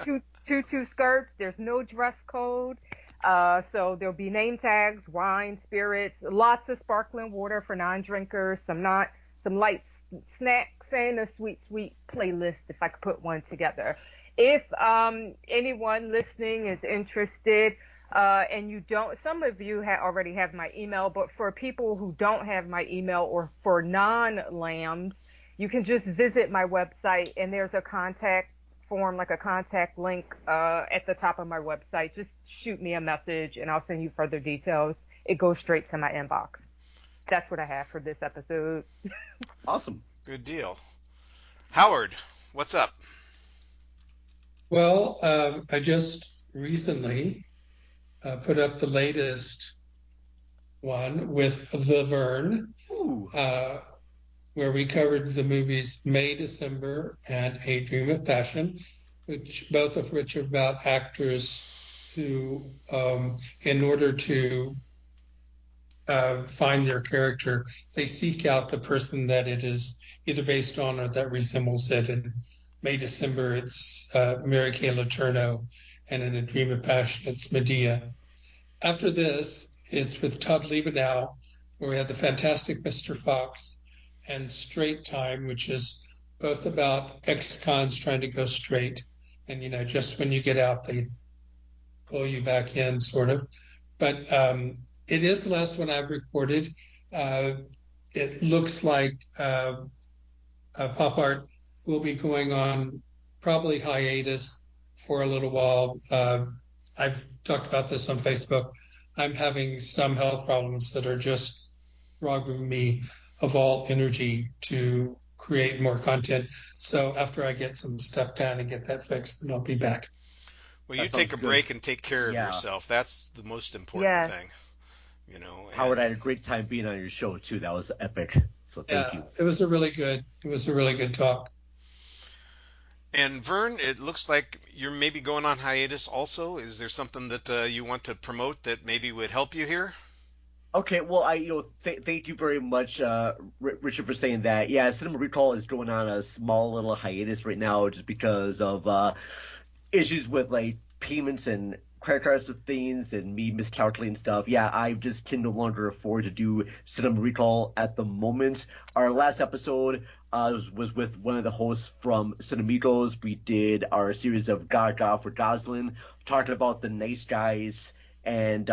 two skirts. There's no dress code. So there'll be name tags, wine, spirits, lots of sparkling water for non-drinkers, some light snacks, and a sweet playlist if I could put one together. If anyone listening is interested, and you don't, some of you already have my email, but for people who don't have my email or for non-lambs, you can just visit my website and there's a contact form, like a contact link at the top of my website. Just shoot me a message and I'll send you further details. It goes straight to my inbox. That's what I have for this episode. Awesome. Good deal. Howard, what's up? Well, I just recently put up the latest one with the Vern, where we covered the movies May, December, and A Dream of Passion, both of which are about actors who, in order to find their character, they seek out the person that it is either based on or that resembles it. And May, December, it's Mary Kay Letourneau, and in A Dream of Passion, it's Medea. After this, it's with Todd Liebenow, where we have The Fantastic Mr. Fox and Straight Time, which is both about ex-cons trying to go straight. And, just when you get out, they pull you back in, sort of. But it is the last one I've recorded. It looks like Pop Art will be going on probably hiatus for a little while. I've talked about this on Facebook. I'm having some health problems that are just robbing me of all energy to create more content. So after I get some stuff done and get that fixed, then I'll be back. Well, you take a break and take care of yourself. That's the most important thing. Howard, I had a great time being on your show too. That was epic. So thank you. It was a really good talk. And Vern, it looks like you're maybe going on hiatus also. Is there something that you want to promote that maybe would help you here? Okay, well, thank you very much, Richard, for saying that. Yeah, Cinema Recall is going on a small little hiatus right now just because of issues with like payments and credit cards with things and me miscalculating stuff. Yeah, I just can no longer afford to do Cinema Recall at the moment. Our last episode was with one of the hosts from Cinemigos. We did our series of Gaga for Goslin, talking about the nice guys and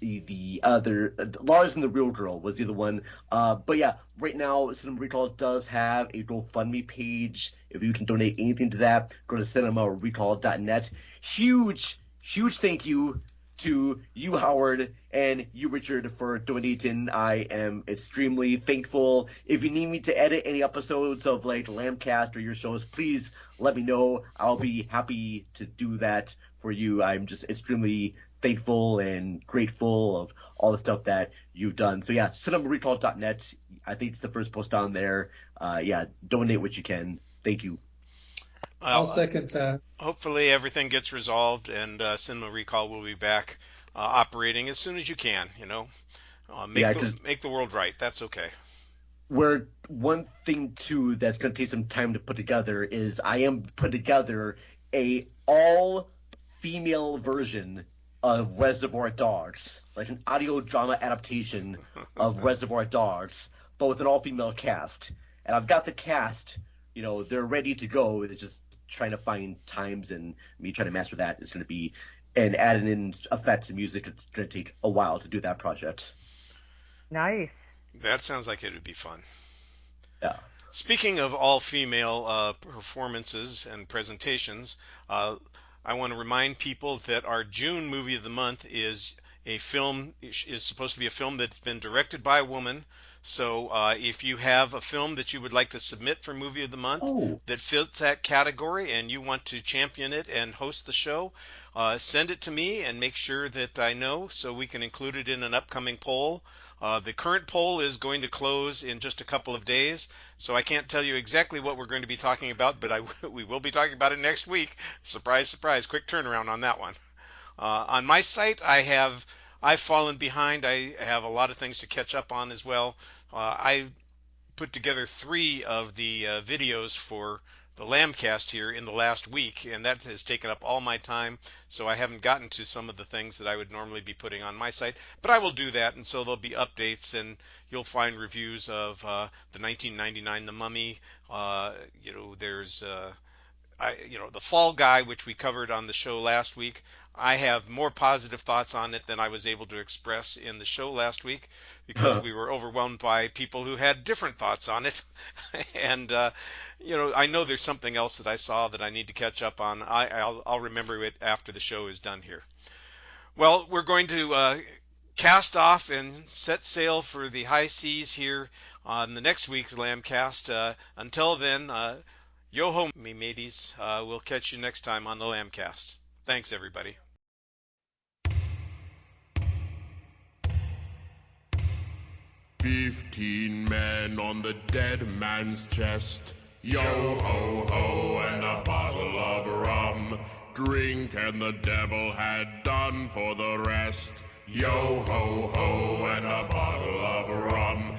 the other Lars and the Real Girl was the other one. But yeah, right now Cinema Recall does have a GoFundMe page. If you can donate anything to that, go to cinemarecall.net. Huge thank you to you, Howard, and you, Richard, for donating. I am extremely thankful. If you need me to edit any episodes of like Lambcast or your shows, please let me know. I'll be happy to do that for you. I'm just extremely thankful and grateful of all the stuff that you've done. So yeah, cinemarecall.net. I think it's the first post on there. Donate what you can. Thank you. I'll second that. Hopefully everything gets resolved and Cinema Recall will be back operating as soon as you can. Make the world right. That's okay. Where one thing too that's going to take some time to put together is I am putting together a all-female version of Reservoir Dogs, like an audio drama adaptation of Reservoir Dogs, but with an all-female cast. And I've got the cast, they're ready to go. It's just trying to find times, and me trying to master that is going to be, and adding in effects and music, it's going to take a while to do that project. Nice. That sounds like it would be fun. Yeah. Speaking of all-female performances and presentations, I want to remind people that our June movie of the month is supposed to be a film that's been directed by a woman. So if you have a film that you would like to submit for movie of the month that fits that category and you want to champion it and host the show, send it to me and make sure that I know so we can include it in an upcoming poll. The current poll is going to close in just a couple of days, so I can't tell you exactly what we're going to be talking about, but we will be talking about it next week. Surprise, surprise, quick turnaround on that one. On my site, I've fallen behind. I have a lot of things to catch up on as well. I put together 3 of the videos for the Lambcast here in the last week, and that has taken up all my time, so I haven't gotten to some of the things that I would normally be putting on my site, but I will do that, and so there'll be updates, and you'll find reviews of the 1999 The Mummy. There's The Fall Guy, which we covered on the show last week. I have more positive thoughts on it than I was able to express in the show last week because we were overwhelmed by people who had different thoughts on it. And, I know there's something else that I saw that I need to catch up on. I'll remember it after the show is done here. Well, we're going to cast off and set sail for the high seas here on the next week's Lambcast. Until then, yo-ho, me mateys. We'll catch you next time on the Lambcast. Thanks, everybody. "15 men on the dead man's chest. Yo-ho-ho and a bottle of rum. Drink and the devil had done for the rest. Yo-ho-ho and a bottle of rum.